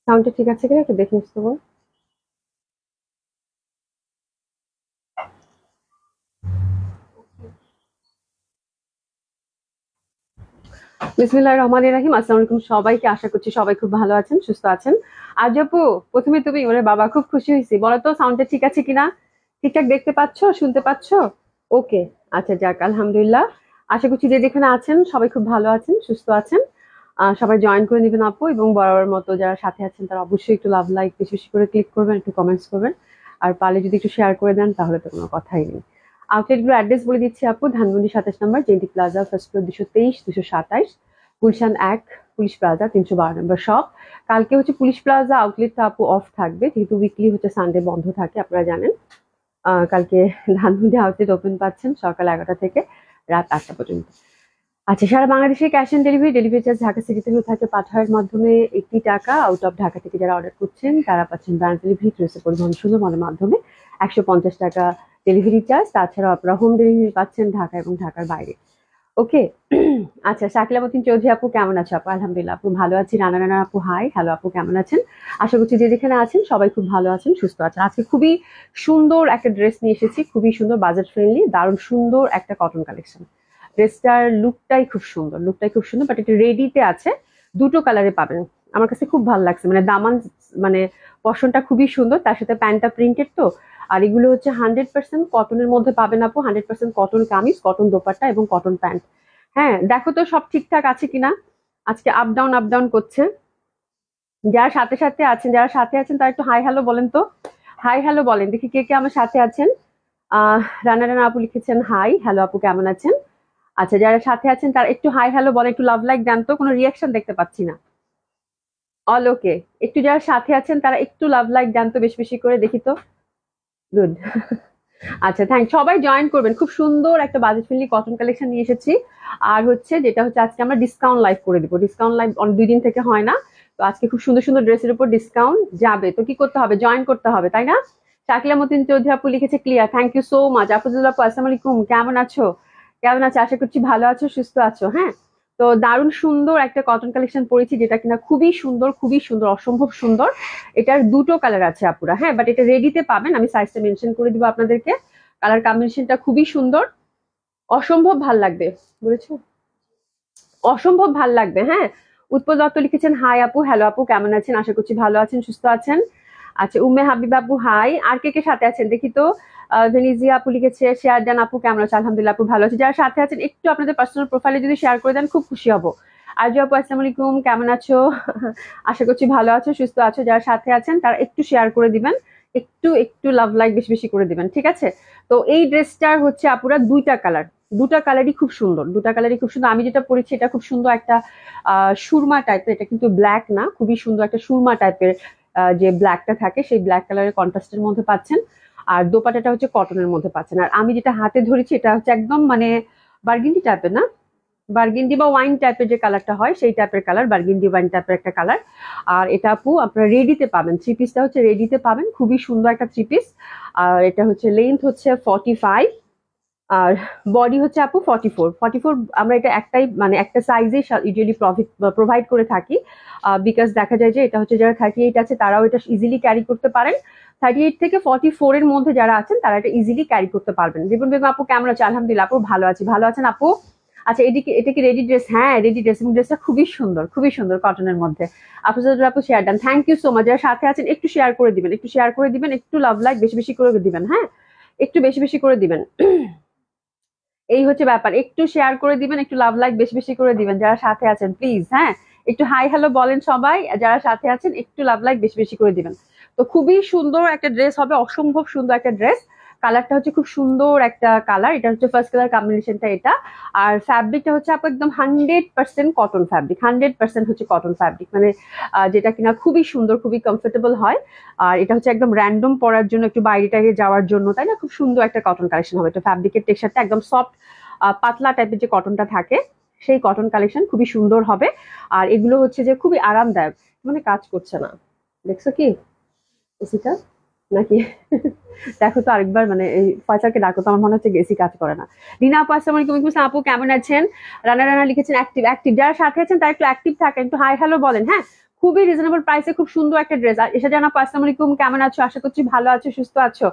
সাউন্ডটা ঠিক আছে কিনা একটু দেখে নিস তো বোন। বিসমিল্লাহির রহমানির রহিম। আসসালামু আলাইকুম সবাইকে, আশা করছি সবাই খুব ভালো আছেন, সুস্থ আছেন। আজ আপু, প্রথমে তুমি, ওরে বাবা খুব খুশি হয়েছি, বলো তো সাউন্ডটা ঠিক আছে কিনা, ঠিকঠাক দেখতে পাচ্ছো, শুনতে পাচ্ছো? ওকে, আচ্ছা যাক আলহামদুলিল্লাহ। আশা করছি যে যেখানে আছেন সবাই খুব ভালো আছেন, সুস্থ আছেন। সবাই জয়েন করে নেবেন আপু, এবং বরাবর মতো যারা সাথে আছেন তারা অবশ্যই একটু লাভ লাইক বেশি বেশি করে ক্লিক করবেন, একটু কমেন্টস করবেন। আর পারলে যদি একটু শেয়ার করে দেন তাহলে তো কোনো কথাই নেই। আউটলেটগুলো অ্যাড্রেস বলে দিচ্ছি আপু। ধানমন্ডি 27 নম্বর জেন্টি plaza, first floor 223-227, Gulshan 1, police plaza 312 নম্বর শপ। কালকে হচ্ছে পুলিশ প্লাজা আউটলেটটা আপু অফ থাকবে, যেহেতু উইকলি হচ্ছে সানডে বন্ধ থাকে আপনারা জানেন। কালকে ধানমন্ডি আউটলেট ওপেন পাচ্ছেন সকাল 11টা থেকে রাত 8টা পর্যন্ত। আচ্ছা, সারা বাংলাদেশে cash on delivery, delivery charge Dhaka সিটিতে হয়ে থাকে পাঠাওয়ার মাধ্যমে 80 টাকা। আউট অফ ঢাকা থেকে যারা অর্ডার করছেন তারা পাচ্ছেন ব্যান্ড ডেলিভারি, রয়েছে পরিবহন সুলভনের মাধ্যমে 150 টাকা ডেলিভারি চার্জ। তাছাড়াও আপনারা হোম ডেলিভারি পাচ্ছেন ঢাকা এবং ঢাকার বাইরে। ওকে। আচ্ছা, শাকিলা মতিন চৌধুরী আপু কেমন আছো? আপু আলহামদুলিল্লাহ আপু ভালো আছি। রানা রানা আপু হাই, হ্যালো আপু কেমন আছেন? আশা করছি যে যেখানে আছেন সবাই খুব ভালো আছেন, সুস্থ আছেন। আজকে খুবই সুন্দর একটা ড্রেস নিয়ে এসেছি, খুবই সুন্দর, বাজেট ফ্রেন্ডলি, দারুণ সুন্দর একটা কটন কালেকশন। ড্রেসটার লুকটাই খুব সুন্দর, লুকটাই খুব সুন্দর, বাট এটা রেডিতে আছে, দুটো কালারে পাবেন। আমার কাছে খুব ভালো লাগছে, মানে দামান, মানে পশনটা খুবই সুন্দর, তার সাথে প্যান্টটা প্রিন্টেড তো। আর এগুলো হচ্ছে 100% কটনের মধ্যে পাবেন আপু, 100% কটন কামিজ, কটন দোপাট্টা এবং কটন প্যান্ট। হ্যাঁ, দেখো তো সব ঠিকঠাক আছে কিনা। আজকে আপ ডাউন আপ ডাউন করছে। যারা সাথে সাথে আছেন, যারা সাথে আছেন তারা একটু হাই হ্যালো বলেন তো। হাই হ্যালো বলেন দেখি, কে কে আমার সাথে আছেন। রানা রানা আপু লিখেছেন হাই, হ্যালো আপু কেমন আছেন? আচ্ছা, যারা সাথে আছেন তারা একটু হাই হ্যালো বলেন, একটু লাভ লাইক দেন তো, কোনো রিয়াকশন দেখতে পাচ্ছি না। অল ওকে। একটু যারা সাথে আছেন তারা একটু লাভ লাইক দেন তো, বেশি বেশি করে দেখি তো। গুড। আচ্ছা, থ্যাংক, সবাই জয়েন করবেন। খুব সুন্দর একটা বাজেট ফ্রেন্ডলি কটন কালেকশন নিয়ে এসেছি। আর হচ্ছে যেটা হচ্ছে আজকে আমরা ডিসকাউন্ট লাইভ করে দিব। ডিসকাউন্ট লাইভ অনেক 2 দিন থেকে হয় না, তো আজকে খুব সুন্দর সুন্দর ড্রেসের উপর ডিসকাউন্ট যাবে। তো কি করতে হবে? জয়েন করতে হবে, তাই না? শাকিলা মতিন চৌধুরী আপু লিখেছে clear, thank you so much. Afzullah আপু আসসালামু আলাইকুম, কেমন আছো? কেমন আছো? আশা করছি ভালো আছো, সুস্থ আছো। হ্যাঁ, তো দারুণ সুন্দর একটা কটন কালেকশন পরেছি, যেটা কিনা খুবই সুন্দর, খুবই সুন্দর, অসম্ভব সুন্দর। এটার দুটো কালার আছে আপুরা, হ্যাঁ, বাট এটা রেডিতে পাবেন, আমি সাইজটা মেনশন করে দিব আপনাদেরকে। কালার কম্বিনেশনটা খুবই সুন্দর, অসম্ভব ভাল লাগবে, বুঝেছো? অসম্ভব ভাল লাগবে। হ্যাঁ, উৎপল দত্ত লিখেছেন হাই আপু, হ্যালো আপু কেমন আছেন? আশা করছি ভালো আছেন, সুস্থ আছেন। আচ্ছা, উম্মে হাবিবা আপু হাই। আর কে কে সাথে আছেন দেখি তো। ভেনিজিয়া আপু লিখেছে শেয়ার দেন আপু কেমন আছে? আলহামদুলিল্লাহ আপু ভালো আছে। যারা সাথে আছেন একটু আপনাদের পার্সোনাল প্রোফাইলে যদি শেয়ার করে দেন খুব খুশি হব। আরজু আপু আসসালামু আলাইকুম, কেমন আছো? আশা করছি ভালো আছো, সুস্থ আছো। যারা সাথে আছেন তারা একটু শেয়ার করে দিবেন, একটু একটু লাভ লাইক বেশি বেশি করে দিবেন, ঠিক আছে? তো এই ড্রেসটার হচ্ছে আপুরা দুইটা কালার, দুটা কালারই খুব সুন্দর, দুটা কালারই খুব সুন্দর। আমি যেটা পরেছি এটা খুব সুন্দর একটা সুরমা টাইপের, এটা কিন্তু ব্ল্যাক না, খুবই সুন্দর একটা সুরমা টাইপের। যে ব্ল্যাকটা থাকে সেই ব্ল্যাক কালারের কন্ট্রাস্টের মধ্যে পাচ্ছেন। আর দোপাটাটা হচ্ছে কটনের মধ্যে পাচ্ছেন। আর আমি যেটা হাতে ধরেছি এটা হচ্ছে একদম মানে বার্গেন্ডি টাইপের না, বার্গেন্ডি বা ওয়াইন টাইপের যে কালারটা হয় সেই টাইপের কালার, বার্গেন্ডি ওয়াইন টাইপের একটা কালার। আর এটা আপু আপনারা রেডিতে পাবেন, থ্রি পিসটা হচ্ছে রেডিতে পাবেন, খুবই সুন্দর একটা থ্রি পিস। আর এটা হচ্ছে লেন্থ হচ্ছে 45, আর বডি হচ্ছে আপু 44। আমরা এটা একটাই মানে একটা সাইজে ইউজুয়ালি প্রোভাইড করে থাকি, বিকজ দেখা যায় যে এটা হচ্ছে যারা 38 আছে তারাও এটা ইজিলি ক্যারি করতে পারেন। 38 থেকে 44 এর মধ্যে যারা আছেন তারা এটা ইজিলি ক্যারি করতে পারবেন। রিপন বেগম আপু কেমন আছে? আলহামদুলিল্লাহ আপু ভালো আছি, ভালো আছেন আপু? আচ্ছা, এদিকে এটা কি রেডি ড্রেস? হ্যাঁ, রেডি ড্রেস, এবং ড্রেসটা খুবই সুন্দর, খুবই সুন্দর কটনের মধ্যে। আফজালুর আপু share done, thank you so much. যারা সাথে আছেন একটু শেয়ার করে দিবেন, একটু শেয়ার করে দিবেন, একটু লাভ লাইক বেশি বেশি করে দিবেন। হ্যাঁ, একটু বেশি বেশি করে দিবেন। এই হচ্ছে ব্যাপার, একটু শেয়ার করে দিবেন, একটু লাভ লাইক বেশি বেশি করে দিবেন যারা সাথে আছেন প্লিজ। হ্যাঁ, একটু হাই হ্যালো বলেন সবাই, যারা সাথে আছেন একটু লাভ লাইক বেশি বেশি করে দিবেন। তো খুবই সুন্দর একটা ড্রেস হবে, অসম্ভব সুন্দর একটা ড্রেস। কালারটা হচ্ছে খুব সুন্দর একটা কালার, এটা হচ্ছে ফার্স্ট কালার কম্বিনেশনটা এটা। আর ফ্যাব্রিকটা হচ্ছে আপু একদম 100% কটন ফ্যাব্রিক, 100% হচ্ছে কটন ফ্যাব্রিক, মানে যেটা কিনা খুবই সুন্দর, খুবই কমফোর্টেবল হয়। আর এটা হচ্ছে একদম র্যান্ডম পরার জন্য, একটু বাইরে টাইরে যাওয়ার জন্য, তাই না? খুব সুন্দর একটা কটন কালেকশন হবে। এটা ফ্যাব্রিকের টেক্সচারটা একদম সফট, পাতলা টাইপের যে কটনটা থাকে সেই কটন কালেকশন খুবই সুন্দর হবে। আর এগুলো হচ্ছে যে খুবই আরামদায়ক। মানে কাজ করছে না, দেখছো কি এসিটা নাকি? দেখো তো আরেকবার, মানে এই ফয়সালকে ডাকো তো, আমার মনে হচ্ছে এসি কাজ করে না। রিনা আপু আসসালামু আলাইকুম, আসসালাম আপু কেমন আছেন? রানা রানা লিখেছেন অ্যাক্টিভ, অ্যাক্টিভ। যারা সাথে আছেন তারা একটু অ্যাক্টিভ থাকেন, একটু হাই হ্যালো বলেন। হ্যাঁ, খুবই রিজনেবল প্রাইসে খুব সুন্দর একটা ড্রেস। আর এসে জানা, আসসালামু আলাইকুম, কেমন আছো? আশা করছি ভালো আছো, সুস্থ আছো।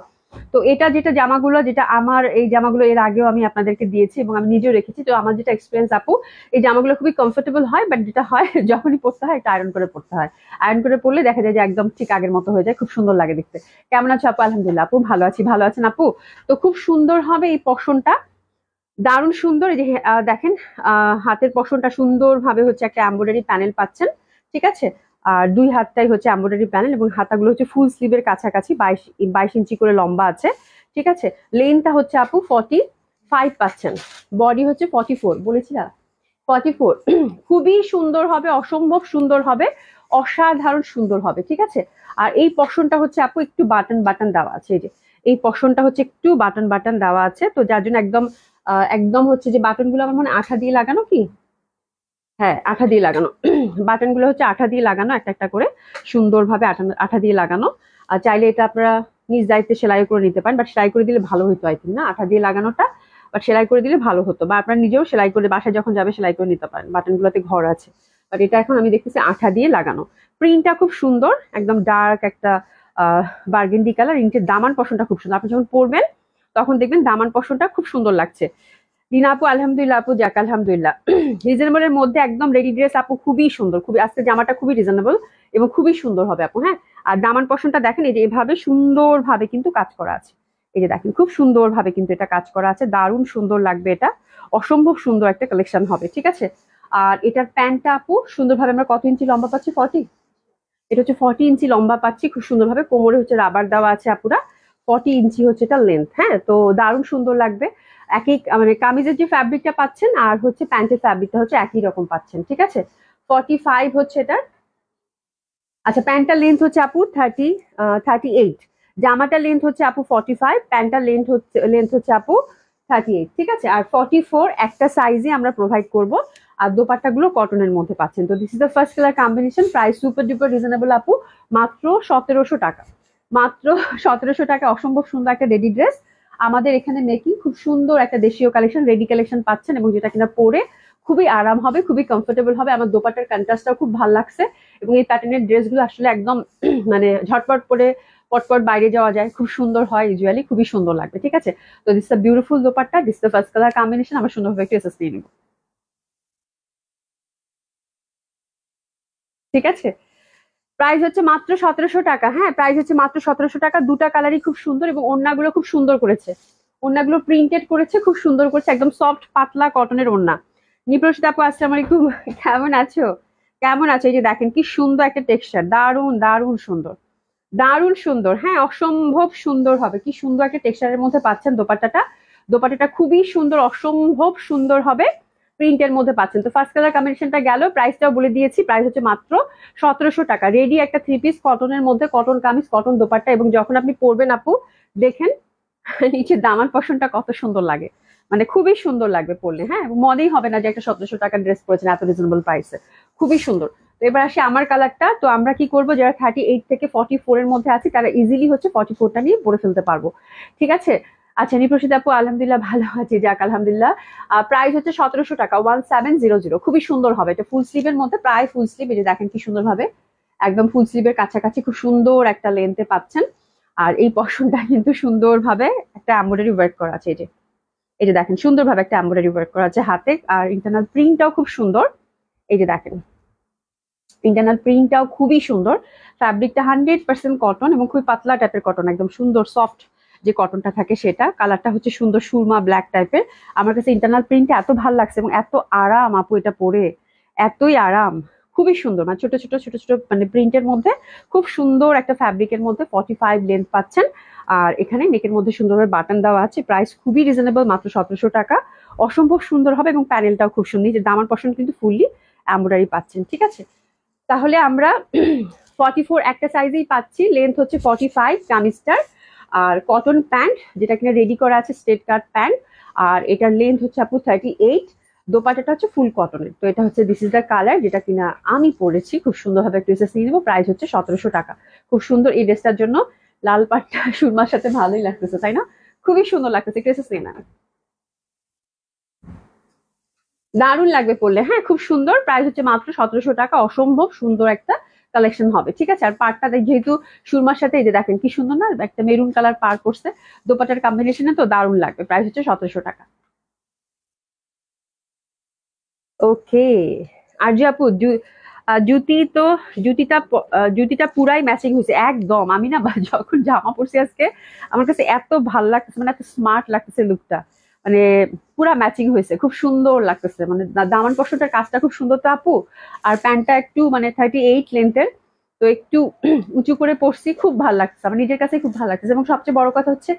তো এটা যেটা জামাগুলো, যেটা আমার এই জামাগুলো এর আগেও আমি আপনাদেরকে দিয়েছি এবং আমি নিজেও রেখেছি। তো আমার যেটা এক্সপিরিয়েন্স আপু, এই জামাগুলো খুবই কমফোর্টেবল হয়, বাট যেটা হয় যখনই পড়তে হয় এটা আয়রন করে পড়তে হয়। আয়রন করে পড়লে দেখা যায় যে একদম ঠিক আগের মতো হয়ে যায়, খুব সুন্দর লাগে দেখতে। কেমন আছো আপু? আলহামদুলিল্লাহ আপু, ভালো আছি। ভালো আছেন আপু? তো খুব সুন্দর হবে এই পশনটা, দারুণ সুন্দর। এই যে দেখেন, হাতের পশনটা সুন্দর ভাবে হচ্ছে একটা এমব্রয়ডারি প্যানেল পাচ্ছেন, ঠিক আছে। আর দুই হাতটাই হচ্ছে এমব্রয়ডারি প্যানেল এবং হাতাগুলো হচ্ছে ফুল স্লিভের কাছাকাছি, 22 ইঞ্চি করে লম্বা আছে, ঠিক আছে। লেনটা হচ্ছে আপু 45 পাচ্ছেন, বডি হচ্ছে 44, বলেছিলাম 44। খুবই সুন্দর হবে, অসম্ভব সুন্দর হবে, অসাধারণ সুন্দর হবে, ঠিক আছে। আর এই পশনটা হচ্ছে আপু একটু বাটন বাটন দেওয়া আছে, এই যে এই পশনটা হচ্ছে একটু বাটন বাটন দেওয়া আছে, তো যার জন্য একদম একদম হচ্ছে যে বাটন গুলো আমার মনে হয় আঠা দিয়ে লাগানো, কি হ্যাঁ আঠা দিয়ে লাগানো। বাটন গুলো হচ্ছে আঠা দিয়ে লাগানো, একটা একটা করে সুন্দরভাবে আঠা আঠা দিয়ে লাগানো। আর চাইলে এটা আপনারা নিজ দায়িত্বে সেলাই করে নিতে পারেন, বাট সেলাই করে দিলে ভালো হতো আই থিঙ্ক, না আঠা দিয়ে লাগানোটা, বাট সেলাই করে দিলে ভালো হতো, বা আপনার নিজেও সেলাই করে বাসায় যখন যাবে সেলাই করে নিতে পারেন, বাটন গুলোতে ঘর আছে। বাট এটা এখন আমি দেখতেছি আঠা দিয়ে লাগানো। প্রিন্টটা খুব সুন্দর, একদম ডার্ক একটা বার্গেন্ডি কালার। ইন্টের দামান পশনটা খুব সুন্দর, আপনি যখন পরবেন তখন দেখবেন দামান পশনটা খুব সুন্দর লাগছে। রিনা আপু আলহামদুলিল্লাহ আপু, যাক আলহামদুলিল্লাহ। রিজনেবলের মধ্যে একদম রেডি ড্রেস আপু, খুবই সুন্দর, খুবই আজকে জামাটা খুবই রিজনেবল এবং খুবই সুন্দর হবে আপু, হ্যাঁ। আর দামান পশনটা দেখেন, এই যে এভাবে সুন্দর ভাবে কিন্তু কাজ করা আছে, এই যে দেখেন খুব সুন্দর ভাবে কিন্তু এটা কাজ করা আছে, দারুণ সুন্দর লাগবে এটা, অসম্ভব সুন্দর একটা কালেকশন হবে, ঠিক আছে। আর এটার প্যান্টটা আপু সুন্দরভাবে আমরা কত ইঞ্চি লম্বা পাচ্ছি? 40। এটা হচ্ছে 40 ইঞ্চি লম্বা পাচ্ছি, খুব সুন্দরভাবে কোমরে হচ্ছে রাবার দেওয়া আছে আপুরা, 40 ইঞ্চি হচ্ছে এটা লেন্থ, হ্যাঁ। তো দারুণ সুন্দর লাগবে। একই মানে কামিজের যে ফ্যাব্রিকটা পাচ্ছেন আর হচ্ছে প্যান্টের ফ্যাব্রিকটা হচ্ছে একই রকম পাচ্ছেন, ঠিক আছে। 45 হচ্ছে এটা। আচ্ছা, প্যান্টটার লেন্থ হচ্ছে আপু 38, জামাটার লেন্থ হচ্ছে আপু 45, প্যান্টটার লেন্থ হচ্ছে আপু 38, ঠিক আছে। আর 44 একটা সাইজে আমরা প্রোভাইড করব। আর দোপাট্টাগুলো কটনের মধ্যে পাচ্ছেন। তো this is the first colour combination. Price super duper reasonable আপু, মাত্র 1700 টাকা, মাত্র 1700 টাকা। অসম্ভব সুন্দর একটা রেডি ড্রেস আমাদের এখানে মেকিং, খুব সুন্দর একটা দেশীয় কালেকশন, রেডি কালেকশন পাচ্ছেন এবং যেটা কিনা পরে খুবই আরাম হবে, খুবই কমফোর্টেবল হবে। আমার দোপাট্টার কন্ট্রাস্টটাও খুব ভালো লাগছে এবং এই প্যাটার্নের ড্রেসগুলো আসলে একদম মানে ঝটপট করে পটপট বাইরে যাওয়া যায়, খুব সুন্দর হয়, ইউজুয়ালি খুবই সুন্দর লাগবে, ঠিক আছে। তো this the beautiful dupatta, this the first colour combination. আমরা সুন্দরভাবে একটু এসএস নিয়ে নিব, ঠিক আছে। প্রাইস হচ্ছে মাত্র 1700 টাকা, হ্যাঁ প্রাইস হচ্ছে মাত্র 1700 টাকা। দুটা কালারই খুব সুন্দর এবং ওড়নাগুলো খুব সুন্দর করেছে, ওড়নাগুলো প্রিন্টেড করেছে, খুব সুন্দর করেছে, একদম সফট পাতলা কটনের ওড়না। নিপ্রসিত আপু আসসালামু আলাইকুম, কেমন আছো? কেমন আছো? এই যে দেখেন কি সুন্দর একটা টেক্সচার, দারুণ দারুণ সুন্দর, দারুণ সুন্দর, হ্যাঁ অসম্ভব সুন্দর হবে। কি সুন্দর একটা টেক্সচারের মধ্যে পাচ্ছেন দোপাট্টাটা, দোপাট্টাটা খুবই সুন্দর, অসম্ভব সুন্দর হবে, প্রিন্টের মধ্যে পাচ্ছেন। তো ফার্স্ট কালার কম্বিনেশনটা গেল, প্রাইসটাও বলে দিয়েছি, প্রাইস হচ্ছে মাত্র 1700 টাকা। রেডি একটা 3 পিস কটনের মধ্যে, কটন কামিজ, কটন দোপাট্টা, এবং যখন আপনি পরবেন আপু দেখেন নিচে দামান পশনটা কত সুন্দর লাগে, মানে খুবই সুন্দর লাগবে পরলে, হ্যাঁ মনেই হবে না যে একটা 1700 টাকার ড্রেস পরেছেন এত রিজনেবল প্রাইসে, খুবই সুন্দর। তো এবার আসি আমার কালারটা। তো আমরা কি করবো, যারা 38 থেকে 44 এর মধ্যে আছি তারা ইজিলি হচ্ছে 44টা নিয়ে পরে ফেলতে পারবো, ঠিক আছে। আচ্ছা নিপ্রসিদ আপু আলহামদুলিল্লাহ ভালো আছি, যাক আলহামদুলিল্লাহ। প্রাইস হচ্ছে 1700 টাকা, 1700, খুবই সুন্দর হবে। এটা ফুল স্লিভের মধ্যে, প্রায় ফুল স্লিভ, এই যে দেখেন কি সুন্দর ভাবে একদম ফুল স্লিভের কাছাকাছি খুব সুন্দর একটা লেন্থে পাচ্ছেন। আর এই পশনটা কিন্তু সুন্দরভাবে একটা এমব্রয়ডারি ওয়ার্ক করা আছে, এই যে এই যে দেখেন সুন্দরভাবে একটা এমব্রয়ডারি ওয়ার্ক করা আছে হাতে। আর ইন্টারনাল প্রিন্টটাও খুব সুন্দর, এই যে দেখেন ইন্টারনাল প্রিন্টটাও খুবই সুন্দর। ফ্যাব্রিকটা 100% কটন এবং খুবই পাতলা টাইপের কটন, একদম সুন্দর সফট যে কটনটা থাকে সেটা। কালারটা হচ্ছে সুন্দর সুরমা ব্ল্যাক টাইপের। আমার কাছে ইন্টারনাল প্রিন্টটা এত ভালো লাগছে এবং এত আরাম আপু এটা পরে, এতই আরাম, খুবই সুন্দর। মানে ছোট ছোট ছোট ছোট মানে প্রিন্টের মধ্যে খুব সুন্দর একটা ফ্যাব্রিকের মধ্যে 45 লেন্থ পাচ্ছেন। আর এখানে নেকের মধ্যে সুন্দরভাবে বাটন দেওয়া আছে। প্রাইস খুবই রিজনেবল, মাত্র 1700 টাকা। অসম্ভব সুন্দর হবে এবং প্যানেলটাও খুব সুন্দর, যে দামার পশন কিন্তু ফুললি এমব্রয়ডারি পাচ্ছেন, ঠিক আছে। তাহলে আমরা 44 একটা সাইজেই পাচ্ছি, লেন্থ হচ্ছে 45 কামিজটার। আর কটন প্যান্ট যেটা কিনা রেডি করা আছে, স্ট্রেট কাট প্যান্ট। আর এটার লেন্থ হচ্ছে আপু 38, দোপাট্টাটা হচ্ছে ফুল কটনের। তো এটা হচ্ছে দিস ইজ দ্য কালার যেটা কিনা আমি পরেছি, খুব সুন্দরভাবে একটা ড্রেস নিয়ে নেবো। প্রাইস হচ্ছে 1700 টাকা। খুব সুন্দর এই ড্রেসটার জন্য লাল পাটটা সুরমার সাথে ভালোই লাগতেছে, তাই না? খুবই সুন্দর লাগতেছে, ড্রেসেস নিয়ে না দারুণ লাগবে পরলে, হ্যাঁ খুব সুন্দর। প্রাইস হচ্ছে মাত্র 1700 টাকা, অসম্ভব সুন্দর একটা কালেকশন হবে, ঠিক আছে। আর পাড়টা যেহেতু সুরমার সাথে, এই যে দেখেন কি সুন্দর না, একটা মেরুন কালার পাড় করছে, দোপাটার কম্বিনেশনে তো দারুণ লাগবে। প্রাইস হচ্ছে 1700 টাকা। ওকে। আর যে আপু জুতি তো, জুতিটা পুরাই ম্যাচিং হয়েছে একদম। আমি না যখন জামা পরছি আজকে, আমার কাছে এত ভালো লাগতেছে, মানে এত স্মার্ট লাগতেছে লুকটা, মানে পুরা ম্যাচিং হয়েছে, খুব সুন্দর লাগতেছে। মানে দামান পশনটার কাজটা খুব সুন্দর তো আপু। আর প্যান্টটা একটু মানে 38 লেন্থের, তো একটু উঁচু করে পরছি, খুব ভালো লাগছে আমার নিজের কাছে, খুব ভালো লাগছে। এবং সবচেয়ে বড় কথা হচ্ছে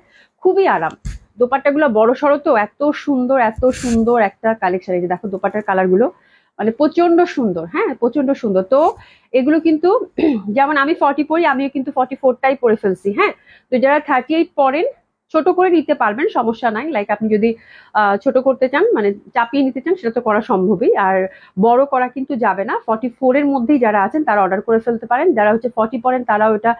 খুবই আরাম। দোপাট্টা গুলো বড় সড়ো তো, এত সুন্দর এত সুন্দর একটা কালেকশন। এই যে দেখো দোপাট্টার কালার গুলো, মানে প্রচন্ড সুন্দর, হ্যাঁ প্রচন্ড সুন্দর। তো এগুলো কিন্তু যেমন আমি 40 পরি, আমিও কিন্তু 44টাই পরে ফেলছি, হ্যাঁ। তো যারা 38 পরেন, ছোট করে নিতে পারবেন, সমস্যা নাই। লাইক আপনি যদি ছোট করতে চান, মানে চাপিয়ে নিতে চান, সেটা তো করা সম্ভবই। আর বড় করা কিন্তু যাবে না। 44 এর মধ্যেই যারা আছেন তারা অর্ডার করে ফেলতে পারেন। যারা হচ্ছে 40 পরেন তারা ওটা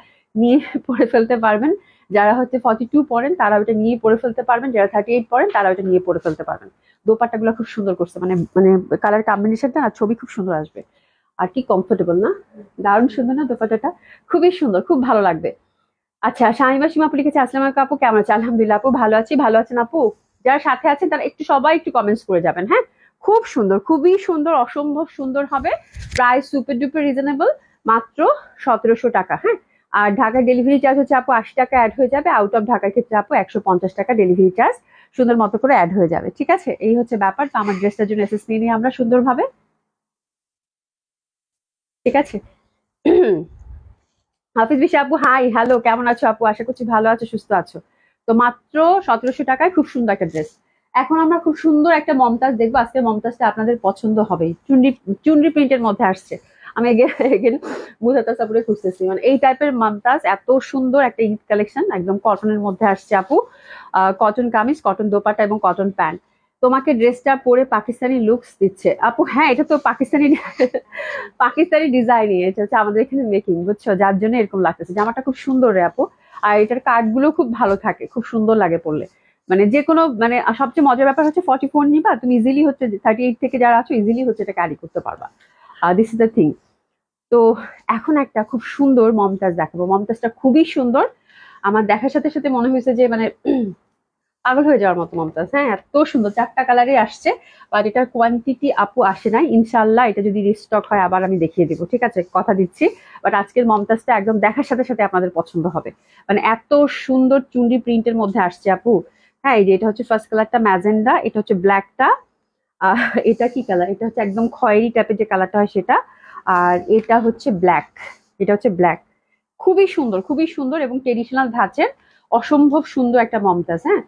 নিয়ে পরে ফেলতে পারবেন। যারা হচ্ছে 42 পরেন তারা ওটা নিয়ে পরে ফেলতে পারবেন। যারা 38 পরেন তারা ওটা নিয়ে পরে ফেলতে পারবেন। দোপাট্টা গুলো খুব সুন্দর করছে, মানে মানে কালার কম্বিনেশনটা না, ছবি খুব সুন্দর আসবে। আর কি কমফোর্টেবল না, দারুণ সুন্দর না দোপাট্টাটা, খুবই সুন্দর, খুব ভালো লাগবে। আচ্ছা, শামিমা সীমা আপু লিখেছে, আসসালামু আলাইকুম আপু, কেমন আছে? আলহামদুলিল্লাহ আপু, ভালো আছি। ভালো আছেন আপু? যারা সাথে আছেন তারা একটু সবাই একটু কমেন্টস করে যাবেন, হ্যাঁ। খুব সুন্দর, খুবই সুন্দর, অসম্ভব সুন্দর হবে। প্রাইস সুপার ডুপার রিজনেবল, মাত্র 1700 টাকা, হ্যাঁ। আর ঢাকার ডেলিভারি চার্জ হচ্ছে আপু 80 টাকা অ্যাড হয়ে যাবে। আউট অফ ঢাকার ক্ষেত্রে আপু 150 টাকা ডেলিভারি চার্জ সুন্দর মতো করে অ্যাড হয়ে যাবে, ঠিক আছে। এই হচ্ছে ব্যাপার। তো আমার ড্রেসটার জন্য এসএস নিয়ে নিই আমরা সুন্দরভাবে, ঠিক আছে। হাফিজ বিশা আপু, হাই হ্যালো, কেমন আছো আপু? আশা করছি ভালো আছো, সুস্থ আছো। তো মাত্র 1700 টাকায় খুব সুন্দর একটা ড্রেস। এখন আমরা খুব সুন্দর একটা মমতাজ দেখবো। আজকে মমতাজটা আপনাদের পছন্দ হবেই, চুনরি, চুনরি প্রিন্টের মধ্যে আসছে। আমি এগেন মুজাতাস আপুরে খুঁজতেছি, মানে এই টাইপের মমতাজ, এত সুন্দর একটা ঈদ কালেকশন, একদম কটনের মধ্যে আসছে আপু। কটন কামিজ, কটন দোপাট্টা এবং কটন প্যান্ট। তোমাকে ড্রেসটা পরে পাকিস্তানি লুকস দিচ্ছে আপু। হ্যাঁ, এটা তো পাকিস্তানি পাকিস্তানি ডিজাইনই, এটা হচ্ছে আমাদের এখানে মেকিং, বুঝছো, যার জন্য এরকম লাগতেছে। জামাটা খুব সুন্দর রে আপু। আর এটার কাট গুলো খুব ভালো থাকে, খুব সুন্দর লাগে পরলে। মানে যে কোনো, মানে সবচেয়ে মজার ব্যাপার হচ্ছে 44 নিবা তুমি, ইজিলি হচ্ছে 38 থেকে যারা আছো ইজিলি হচ্ছে এটা ক্যারি করতে পারবা। This is the thing. তো এখন একটা খুব সুন্দর মমতাজ দেখাবো। মমতাজটা খুবই সুন্দর, আমার দেখার সাথে সাথে মনে হয়েছে যে মানে পাগল হয়ে যাওয়ার মতো মমতাজ, হ্যাঁ এত সুন্দর। 4টা কালারই আসছে, বাট এটার কোয়ান্টিটি আপু আসে নাই। ইনশাল্লাহ এটা যদি রিস্টক হয় আবার আমি দেখিয়ে দিব, ঠিক আছে, কথা দিচ্ছি। বাট আজকের মমতাজটা একদম দেখার সাথে সাথে আপনাদের পছন্দ হবে, মানে এত সুন্দর চুন্ডি প্রিন্টের মধ্যে আসছে আপু। হ্যাঁ, এই যে এটা হচ্ছে ফার্স্ট কালারটা ম্যাজেন্ডা, এটা হচ্ছে ব্ল্যাকটা, এটা কি কালার, এটা হচ্ছে একদম খয়েরি টাইপের যে কালারটা হয় সেটা। আর এটা হচ্ছে ব্ল্যাক, এটা হচ্ছে ব্ল্যাক। খুবই সুন্দর, খুবই সুন্দর এবং ট্রেডিশনাল ধাঁচের অসম্ভব সুন্দর একটা মমতাজ, হ্যাঁ।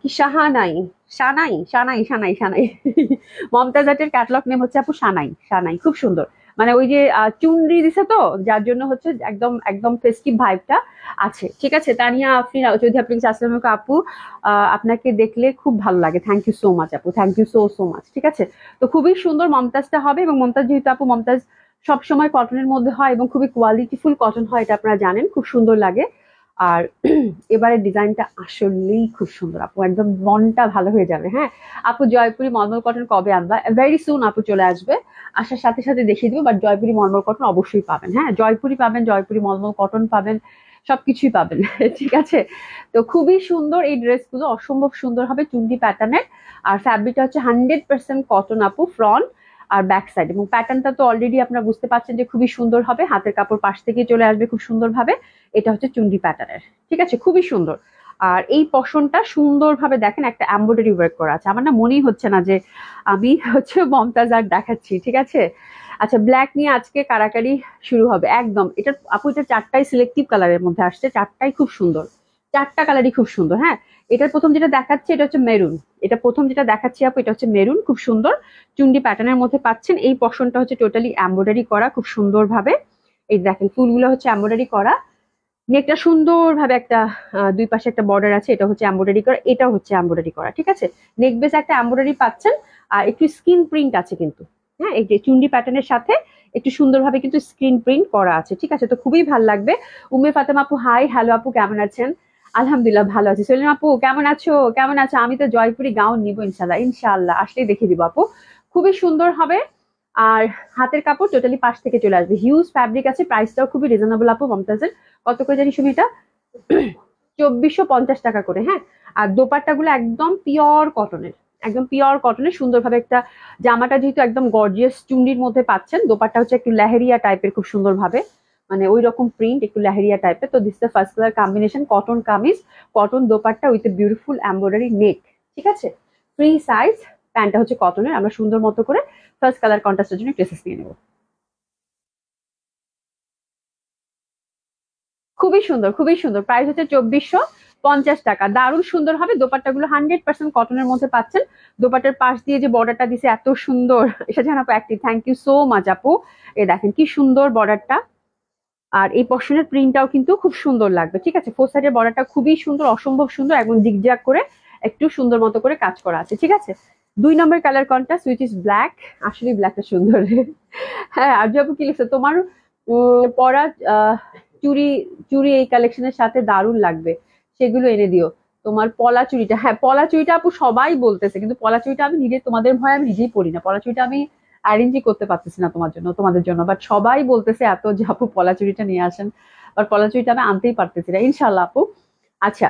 কি সাহানাই, সানাই, সানাই, সানাই, সানাই। মমতাজ আর্টের ক্যাটালগ নেম হচ্ছে আপু সানাই, সানাই, খুব সুন্দর। মানে ওই যে চুনরি দিছে তো, যার জন্য হচ্ছে একদম একদম ফেস্টিভ ভাইবটা আছে, ঠিক আছে। তানিয়া আফরিন চৌধুরী আপনি, আসসালামু আলাইকুম আপু, আপনাকে দেখলে খুব ভালো লাগে, থ্যাংক ইউ সো মাচ আপু, thank you so so much, ঠিক আছে। তো খুবই সুন্দর মমতাজটা হবে। এবং মমতাজ যেহেতু আপু, মমতাজ সবসময় কটনের মধ্যে হয় এবং খুবই কোয়ালিটিফুল কটন হয়, এটা আপনারা জানেন, খুব সুন্দর লাগে। আর এবারে ডিজাইনটা আসলেই খুব সুন্দর আপু, একদম মনটা ভালো হয়ে যাবে, হ্যাঁ। আপু জয়পুরি মলমল কটন কবে আনবা? ভেরি সুন আপু, চলে আসবে, আসার সাথে সাথে দেখিয়ে দিবো। বাট জয়পুরি মলমল কটন অবশ্যই পাবেন, হ্যাঁ, জয়পুরি পাবেন, জয়পুরি মলমল কটন পাবেন, সবকিছুই পাবেন। ঠিক আছে। তো খুবই সুন্দর এই ড্রেসগুলো, অসম্ভব সুন্দর হবে, চুন্ডি প্যাটার্নের। আর ফ্যাব্রিকটা হচ্ছে 100% কটন আপু, ফ্রন্ট আর ব্যাক সাইড। এবং প্যাটার্নটা তো অলরেডি আপনারা বুঝতে পারছেন যে খুবই সুন্দর হবে, হাতের কাপড় পাশ থেকে চলে আসবে খুব সুন্দরভাবে। এটা হচ্ছে চুন্ডি প্যাটার্নের, ঠিক আছে, খুবই সুন্দর। আর এই পশনটা সুন্দরভাবে দেখেন, একটা এমব্রয়ডারি ওয়ার্ক করা আছে। আমার না মনেই হচ্ছে না যে আমি হচ্ছে মমতাজ আর দেখাচ্ছি, ঠিক আছে। আচ্ছা, ব্ল্যাক নিয়ে আজকে কারাকারি শুরু হবে একদম। এটা আপু, এটা 4টাই সিলেক্টিভ কালারের মধ্যে আসছে, 4টাই খুব সুন্দর, 4টা কালারই খুব সুন্দর, হ্যাঁ। এটার প্রথম যেটা দেখাচ্ছে এটা হচ্ছে মেরুন, এটা প্রথম যেটা দেখাচ্ছি আপু, এটা হচ্ছে মেরুন, খুব সুন্দর চুন্ডি প্যাটার্নের মধ্যে পাচ্ছেন। এই পশনটা হচ্ছে টোটালি এমব্রয়ডারি করা খুব সুন্দরভাবে। এই দেখেন ফুলগুলো হচ্ছে এমব্রয়ডারি করা। নেকটা সুন্দরভাবে একটা দুই পাশে একটা বর্ডার আছে, এটা হচ্ছে এমব্রয়ডারি করা, এটাও হচ্ছে এমব্রয়ডারি করা, ঠিক আছে। নেক বেস একটা এমব্রয়ডারি পাচ্ছেন। আর একটু স্ক্রিন প্রিন্ট আছে কিন্তু, হ্যাঁ, এই যে চুন্ডি প্যাটার্নের সাথে একটু সুন্দরভাবে কিন্তু স্ক্রিন প্রিন্ট করা আছে, ঠিক আছে। তো খুবই ভালো লাগবে। উম্মে ফাতেমা আপু, হাই হ্যালো আপু, কেমন আছেন? আলহামদুলিল্লাহ ভালো আছি। সেলিম আপু, কেমন আছো? কেমন আছো? আমি তো জয়পুরি গাউন নিবো ইনশাল্লাহ, ইনশাল্লাহ আসলেই দেখিয়ে দিব আপু, খুবই সুন্দর হবে। আর হাতের কাপড় টোটালি পাশ থেকে চলে আসবে, হিউজ ফ্যাব্রিক আছে, প্রাইসটাও খুবই রিজনেবল আপু মমতাজের। কত করে জানি সুমি এটা? 2450 টাকা করে, হ্যাঁ। আর দোপাট্টা গুলো একদম পিওর কটনের, একদম পিওর কটনের সুন্দরভাবে একটা জামাটা যেহেতু একদম গর্জিয়াস চুন্ডির মধ্যে পাচ্ছেন, দোপাট্টা হচ্ছে একটু লেহেরিয়া টাইপের, খুব সুন্দর ভাবে মানে ওই রকম প্রিন্ট, একটু লেহেরিয়া টাইপের। তো this the first colour combination, cotton kameez, cotton dupatta with beautiful embroidery neck, ঠিক আছে। ফ্রি সাইজ, প্যান্টটা হচ্ছে কটনের। আমরা সুন্দর মতো করে ফার্স্ট কালার কন্ট্রাস্টের জন্য ড্রেসেস নিয়ে নেবো। খুবই সুন্দর, খুবই সুন্দর, প্রাইস হচ্ছে 2450 টাকা। দারুণ সুন্দর হবে দোপাট্টাগুলো, 100% কটনের মধ্যে পাচ্ছেন। দোপাট্টার পাশ দিয়ে যে বর্ডারটা দিছে এত সুন্দর, এটা যেন আপু active, thank you so much আপু। এ দেখেন কি সুন্দর বর্ডারটা, আর এই পশনের প্রিন্টটাও কিন্তু খুব সুন্দর লাগবে, ঠিক আছে। ফোর সাইডের বর্ডারটা খুবই সুন্দর, অসম্ভব সুন্দর, একদম জিগজ্যাগ করে একটু সুন্দর মতো করে কাজ করা আছে, ঠিক আছে। 2 নম্বর colour contrast which is black, আসলে ব্ল্যাকটা সুন্দর। হ্যাঁ, আর আপু কি লিখছে তোমার পরা চুড়ি, চুড়ি এই কালেকশনের সাথে দারুণ লাগবে, সেগুলো এনে দিও। তোমার পলা চুড়িটা, হ্যাঁ পলা চুড়িটা আপু সবাই বলতেছে, কিন্তু পলা চুড়িটা আমি নিজে, তোমাদের ভয় আমি নিজেই পরি না, পলা চুড়িটা আমি অ্যারেঞ্জই করতে পারতেছি না তোমার জন্য, তোমাদের জন্য। বাট সবাই বলতেছে এত যে আপু পলা চুড়িটা নিয়ে আসেন, বাট পলা চুড়িটা আমি আনতেই পারতেছি না, ইনশাল্লাহ আপু। আচ্ছা,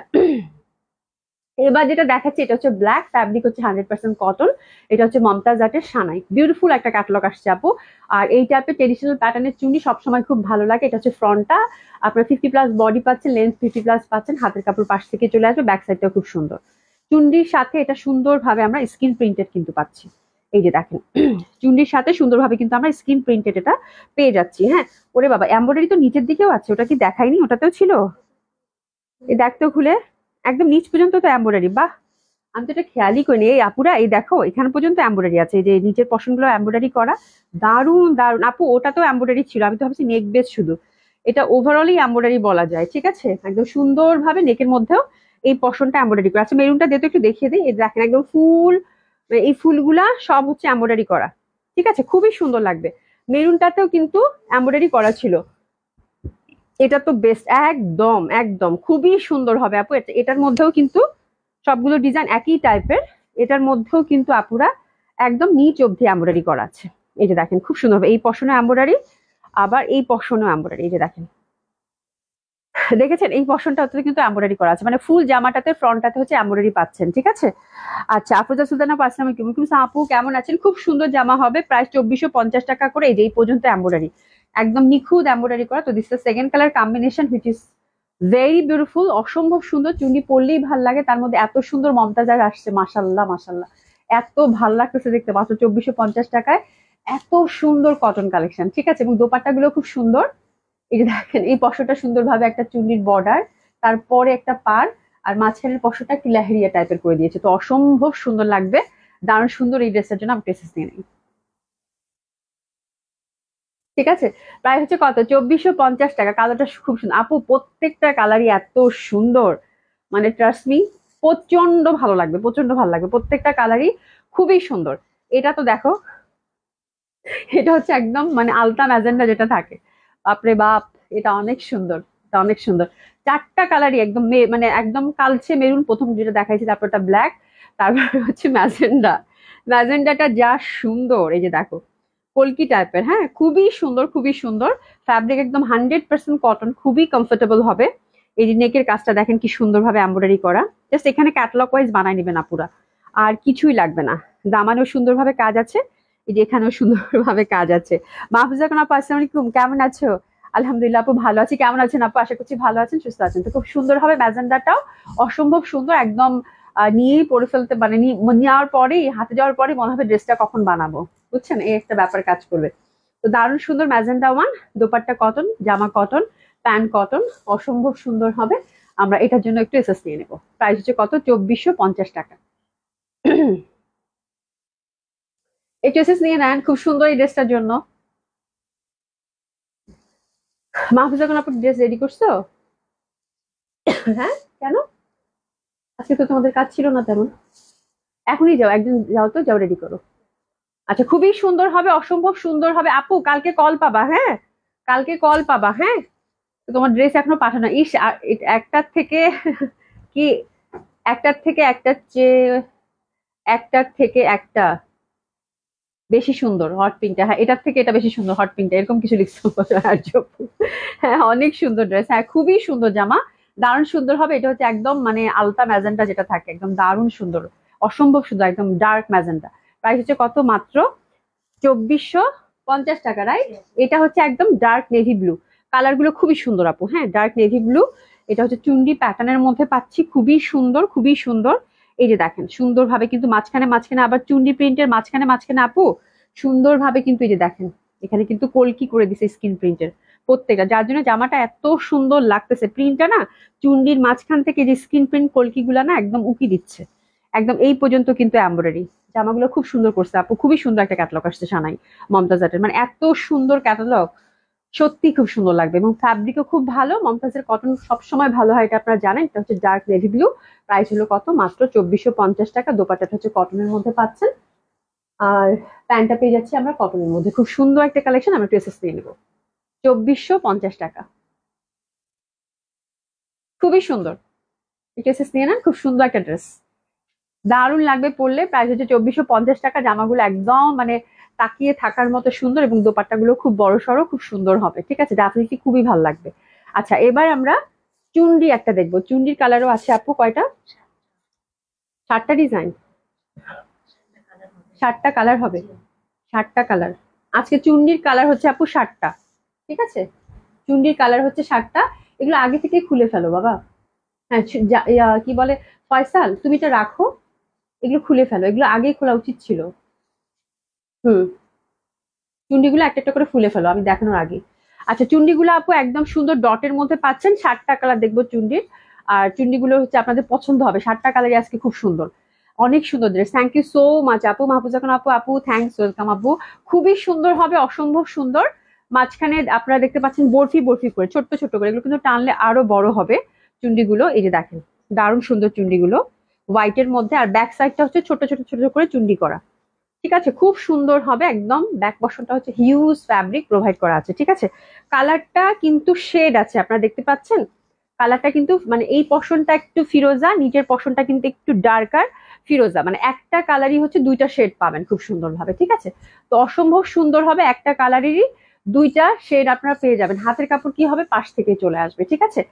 এবার যেটা দেখাচ্ছি এটা হচ্ছে ব্ল্যাক, ফ্যাব্রিক হচ্ছে 100% কটন। এটা হচ্ছে মমতাজ আর্টের সানাই, বিউটিফুল একটা ক্যাটালগ আসছে আপু। আর এই টাইপের ট্রেডিশনাল প্যাটার্নের চুনি সবসময় খুব ভালো লাগে। এটা হচ্ছে ফ্রন্টটা, আপনার 50+ বডি পাচ্ছেন, লেন্থ 50+ পাচ্ছেন, হাতের কাপড় পাশ থেকে চলে আসবে, ব্যাক সাইডটাও খুব সুন্দর। চুন্ডির সাথে এটা সুন্দরভাবে আমরা স্ক্রিন প্রিন্টেড কিন্তু পাচ্ছি, এই যে দেখেন। চুন্ডির সাথে সুন্দরভাবে কিন্তু আমরা স্ক্রিন প্রিন্টেড এটা পেয়ে যাচ্ছি, হ্যাঁ। ওরে বাবা, এমব্রয়ডারি তো নিচের দিকেও আছে, ওটা কি দেখাইনি? ওটাতেও ছিল, এই দেখতো খুলে, একদম নিচ পর্যন্ত তো এমব্রয়ডারি, বাহ। আমি তো এটা খেয়ালই করিনি। এই আপুরা এই দেখো, এখানে পর্যন্ত এমব্রয়ডারি আছে, এই যে নিচের পশন গুলো এমব্রয়ডারি করা, দারুণ দারুণ আপু। ওটা তো এমব্রয়ডারি ছিল, আমি তো ভাবছি নেক বেস শুধু, এটা ওভারঅলই এমব্রয়ডারি বলা যায়, ঠিক আছে। একদম সুন্দরভাবে নেকের মধ্যেও এই পশনটা এমব্রয়ডারি করা আছে। মেরুনটা দিয়ে তো একটু দেখিয়ে দিই, এই দেখেন একদম ফুল, এই ফুলগুলা সব হচ্ছে এমব্রয়ডারি করা, ঠিক আছে, খুবই সুন্দর লাগবে। মেরুনটাতেও কিন্তু এমব্রয়ডারি করা ছিল, এটা তো বেস্ট, একদম একদম খুবই সুন্দর হবে আপু। এটার মধ্যেও কিন্তু সবগুলো ডিজাইন একই টাইপের, এটার মধ্যেও কিন্তু আপুরা একদম নিচ অবধি এমব্রয়ডারি করা আছে, এই যে দেখেন খুব সুন্দর হবে। এই পশনে এমব্রয়ডারি, আবার এই পশনেও এমব্রয়ডারি, এই যে দেখেন, দেখেছেন এই পশনটাতে কিন্তু এমব্রয়ডারি করা আছে, মানে ফুল জামাটাতে ফ্রন্টটাতে হচ্ছে এমব্রয়ডারি পাচ্ছেন, ঠিক আছে। আচ্ছা, আফরোজা সুলতানা আপু আসসালামু আলাইকুম। আপু কেমন আছেন? খুব সুন্দর জামা হবে, প্রাইস 2450 টাকা করে। এই যে এই পর্যন্ত এমব্রয়ডারি, একদম নিখুঁত এমব্রয়ডারি করা। তো this the second colour combination which is very beautiful, অসম্ভব সুন্দর, চুনি পরলেই ভাল লাগে। তার মধ্যে এত সুন্দর মমতাজার আসছে, মাশাল্লাহ মাশাল্লাহ, এত ভাল লাগতেছে দেখতে। মাত্র 2450 টাকায় এত সুন্দর কটন কালেকশন, ঠিক আছে। এবং দোপাট্টা গুলো খুব সুন্দর, এই যে দেখেন এই পশোটা সুন্দরভাবে একটা চুন্নির বর্ডার, তারপরে একটা পার, আর মাঝখানের পশোটা একটু লেহেরিয়া টাইপের করে দিয়েছে, তো অসম্ভব সুন্দর লাগবে, দারুণ সুন্দর। এই ড্রেসটার জন্য আমি ড্রেসেস নিয়ে নিই, ঠিক আছে। প্রায় হচ্ছে কত? 2450 টাকা। কালারটা খুব সুন্দর আপু, প্রত্যেকটা কালারই এত সুন্দর, মানে ট্রাস্ট মি, প্রচন্ড ভালো লাগবে, প্রচন্ড ভালো লাগবে, প্রত্যেকটা কালারই খুবই সুন্দর। এটা তো দেখো, এটা হচ্ছে একদম মানে আলতা ম্যাজেন্ডা যেটা থাকে, বাপরে বাপ, এটা অনেক সুন্দর, এটা অনেক সুন্দর। চারটা কালারই একদম মানে একদম কালচে মেরুন প্রথম যেটা দেখাইছি, তারপর ওটা ব্ল্যাক, তারপর হচ্ছে ম্যাজেন্ডা। ম্যাজেন্ডাটা যা সুন্দর, এই যে দেখো কলকি টাইপের, হ্যাঁ খুবই সুন্দর, খুবই সুন্দর। ফ্যাব্রিক একদম 100% কটন, খুবই কমফোর্টেবল হবে। এই যে নেকের কাজটা দেখেন কি সুন্দরভাবে এমব্রয়ডারি করা, জাস্ট এখানে ক্যাটালগ ওয়াইজ বানাই নেবেন আপুরা, আর কিছুই লাগবে না। দামানেও সুন্দরভাবে কাজ আছে, এই যে এখানেও সুন্দরভাবে কাজ আছে। মাহফুজা খান আপু আসসালামু আলাইকুম, কেমন আছো? আলহামদুলিল্লাহ আপু ভালো আছি, কেমন আছেন আপু? আশা করছি ভালো আছেন, সুস্থ আছেন। তো খুব সুন্দর হবে, ম্যাজেন্ডাটাও অসম্ভব সুন্দর, একদম নিয়েই পরে ফেলতে, মানে নেওয়ার পরেই, হাতে যাওয়ার পরে মনে হবে ড্রেসটা কখন বানাবো, বুঝছেন, এই একটা ব্যাপার কাজ করবে। তো দারুণ সুন্দর ম্যাজেন্ডা ওয়ান, দোপাট্টা কটন, জামা কটন, প্যান্ট কটন, অসম্ভব সুন্দর হবে। আমরা এটার জন্য একটু এসএস নিয়ে নেবো, প্রাইস হচ্ছে কত? 2450 টাকা। একটু এসএস নিয়ে নেন, খুব সুন্দর এই ড্রেসটার জন্য। মাহফুজা কোন আপু ড্রেস রেডি করছো? হ্যাঁ, কেন? আজকে তো তোমাদের কাজ ছিল না তেমন। এখনই যাও, একদিন যাও তো, যাও রেডি করো। আচ্ছা, খুবই সুন্দর হবে, অসম্ভব সুন্দর হবে আপু, কালকে কল পাবা, হ্যাঁ কালকে কল পাবা, হ্যাঁ। তো তোমার ড্রেস এখনো পাঠানো, ইস একটার থেকে কি, একটার থেকে একটার চেয়ে, একটার থেকে একটা, বেশি সুন্দর হট পিঙ্কটা, হ্যাঁ এটার থেকে এটা বেশি সুন্দর হট পিঙ্কটা, এরকম কিছু লিখছো আর্য আপু। হ্যাঁ অনেক সুন্দর ড্রেস, হ্যাঁ খুবই সুন্দর জামা, দারুণ সুন্দর হবে। এটা হচ্ছে একদম মানে আলতা ম্যাজেন্টা যেটা থাকে, একদম দারুণ সুন্দর, অসম্ভব সুন্দর, একদম ডার্ক ম্যাজেন্টা। প্রাইস হচ্ছে কত? মাত্র 2450 টাকা, রাইট? এটা হচ্ছে একদম ডার্ক নেভি ব্লু, কালার গুলো খুবই সুন্দর আপু, হ্যাঁ ডার্ক নেভি ব্লু। এটা হচ্ছে চুন্ডি প্যাটার্নের মধ্যে পাচ্ছি, খুবই সুন্দর খুবই সুন্দর। এই যে দেখেন সুন্দর ভাবে কিন্তু মাঝখানে মাঝখানে আবার চুন্ডি প্রিন্টের মাঝখানে মাঝখানে আপু সুন্দর ভাবে কিন্তু এই যে দেখেন এখানে কিন্তু কলকি করে দিছে স্ক্রিন প্রিন্টের প্রত্যেকটা, যার জন্য জামাটা এত সুন্দর লাগতেছে। প্রিন্টটা না চুন্ডির মাঝখান থেকে যে স্ক্রিন প্রিন্ট কলকি গুলা না একদম উকি দিচ্ছে, একদম এই পর্যন্ত কিন্তু এমব্রয়ডারি। জামাগুলো খুব সুন্দর করছে আপু, খুবই সুন্দর একটা ক্যাটালগ আসছে সানাই মমতাজ আর্টের, মানে এত সুন্দর ক্যাটালগ, সত্যি খুব সুন্দর লাগবে। এবং ফ্যাব্রিকও খুব ভালো, মমতাজের কটন সবসময় ভালো হয়, এটা আপনারা জানেন। এটা হচ্ছে ডার্ক নেভি ব্লু, প্রাইস হলো কত? মাত্র 2450 টাকা। দোপাট্টাটা হচ্ছে কটনের মধ্যে পাচ্ছেন, আর প্যান্টটা পেয়ে যাচ্ছি আমরা কটনের মধ্যে। খুব সুন্দর একটা কালেকশন, আমরা ড্রেসেস নিয়ে নেবো। 2450 টাকা, খুবই সুন্দর ড্রেসেস নিয়ে নেন, খুব সুন্দর একটা ড্রেস, দারুণ লাগবে পরলে। প্রাইস হচ্ছে 2450 টাকা। জামাগুলো একদম মানে তাকিয়ে থাকার মতো সুন্দর, এবং দোপাট্টাগুলো খুব বড় সড়ো, খুব সুন্দর হবে, ঠিক আছে? ডেফিনেটলি খুবই ভালো লাগবে। আচ্ছা এবার আমরা চুন্ডি একটা দেখবো, চুন্ডির কালারও আছে আপু কয়টা? 7টা ডিজাইন, 7টা কালার হবে, 7টা কালার। আজকে চুন্ডির কালার হচ্ছে আপু 7টা, ঠিক আছে? চুন্ডির কালার হচ্ছে 7টা। এগুলো আগে থেকে খুলে ফেলো বাবা। হ্যাঁ কি বলে ফয়সাল, তুমি এটা রাখো, এগুলো খুলে ফেলো, এগুলো আগেই খোলা উচিত ছিল। হুম, চুন্ডিগুলো একটা একটা করে ফুলে ফেলো আমি দেখানোর আগে। আচ্ছা চুন্ডিগুলো আপু একদম সুন্দর ডটের মধ্যে পাচ্ছেন, 7টা কালার দেখবো চুন্ডির। আর চুন্ডিগুলো হচ্ছে আপনাদের পছন্দ হবে, 7টা কালারই আজকে খুব সুন্দর, অনেক সুন্দর dress. Thank you so much আপু, মাহফুজা খান আপু, আপু থ্যাংকস, ওয়েলকাম আপু। খুবই সুন্দর হবে, অসম্ভব সুন্দর। মাঝখানে আপনারা দেখতে পাচ্ছেন বরফি বরফি করে, ছোট্ট ছোট্ট করে, এগুলো কিন্তু টানলে আরো বড় হবে চুন্ডিগুলো। এই যে দেখেন দারুণ সুন্দর চুন্ডিগুলো, হোয়াইটের মধ্যে। আর ব্যাক সাইডটা হচ্ছে ছোট ছোট ছোট করে চুন্ডি করা, ঠিক আছে? খুব সুন্দর হবে একদম। ব্যাক পশনটা হচ্ছে হিউজ ফ্যাব্রিক প্রোভাইড করা আছে, ঠিক আছে? কালারটা কিন্তু শেড আছে, আপনারা দেখতে পাচ্ছেন কালারটা কিন্তু মানে এই পশনটা একটু ফিরোজা, নিচের পশনটা কিন্তু একটু ডার্কার ফিরোজা, মানে একটা কালারই হচ্ছে দুইটা শেড পাবেন খুব সুন্দর ভাবে, ঠিক আছে? তো অসম্ভব সুন্দর হবে, একটা কালারেরই দুইটা শেড আপনারা পেয়ে যাবেন। হাতের কাপড় কি হবে? পাশ থেকে চলে আসবে, ঠিক আছে?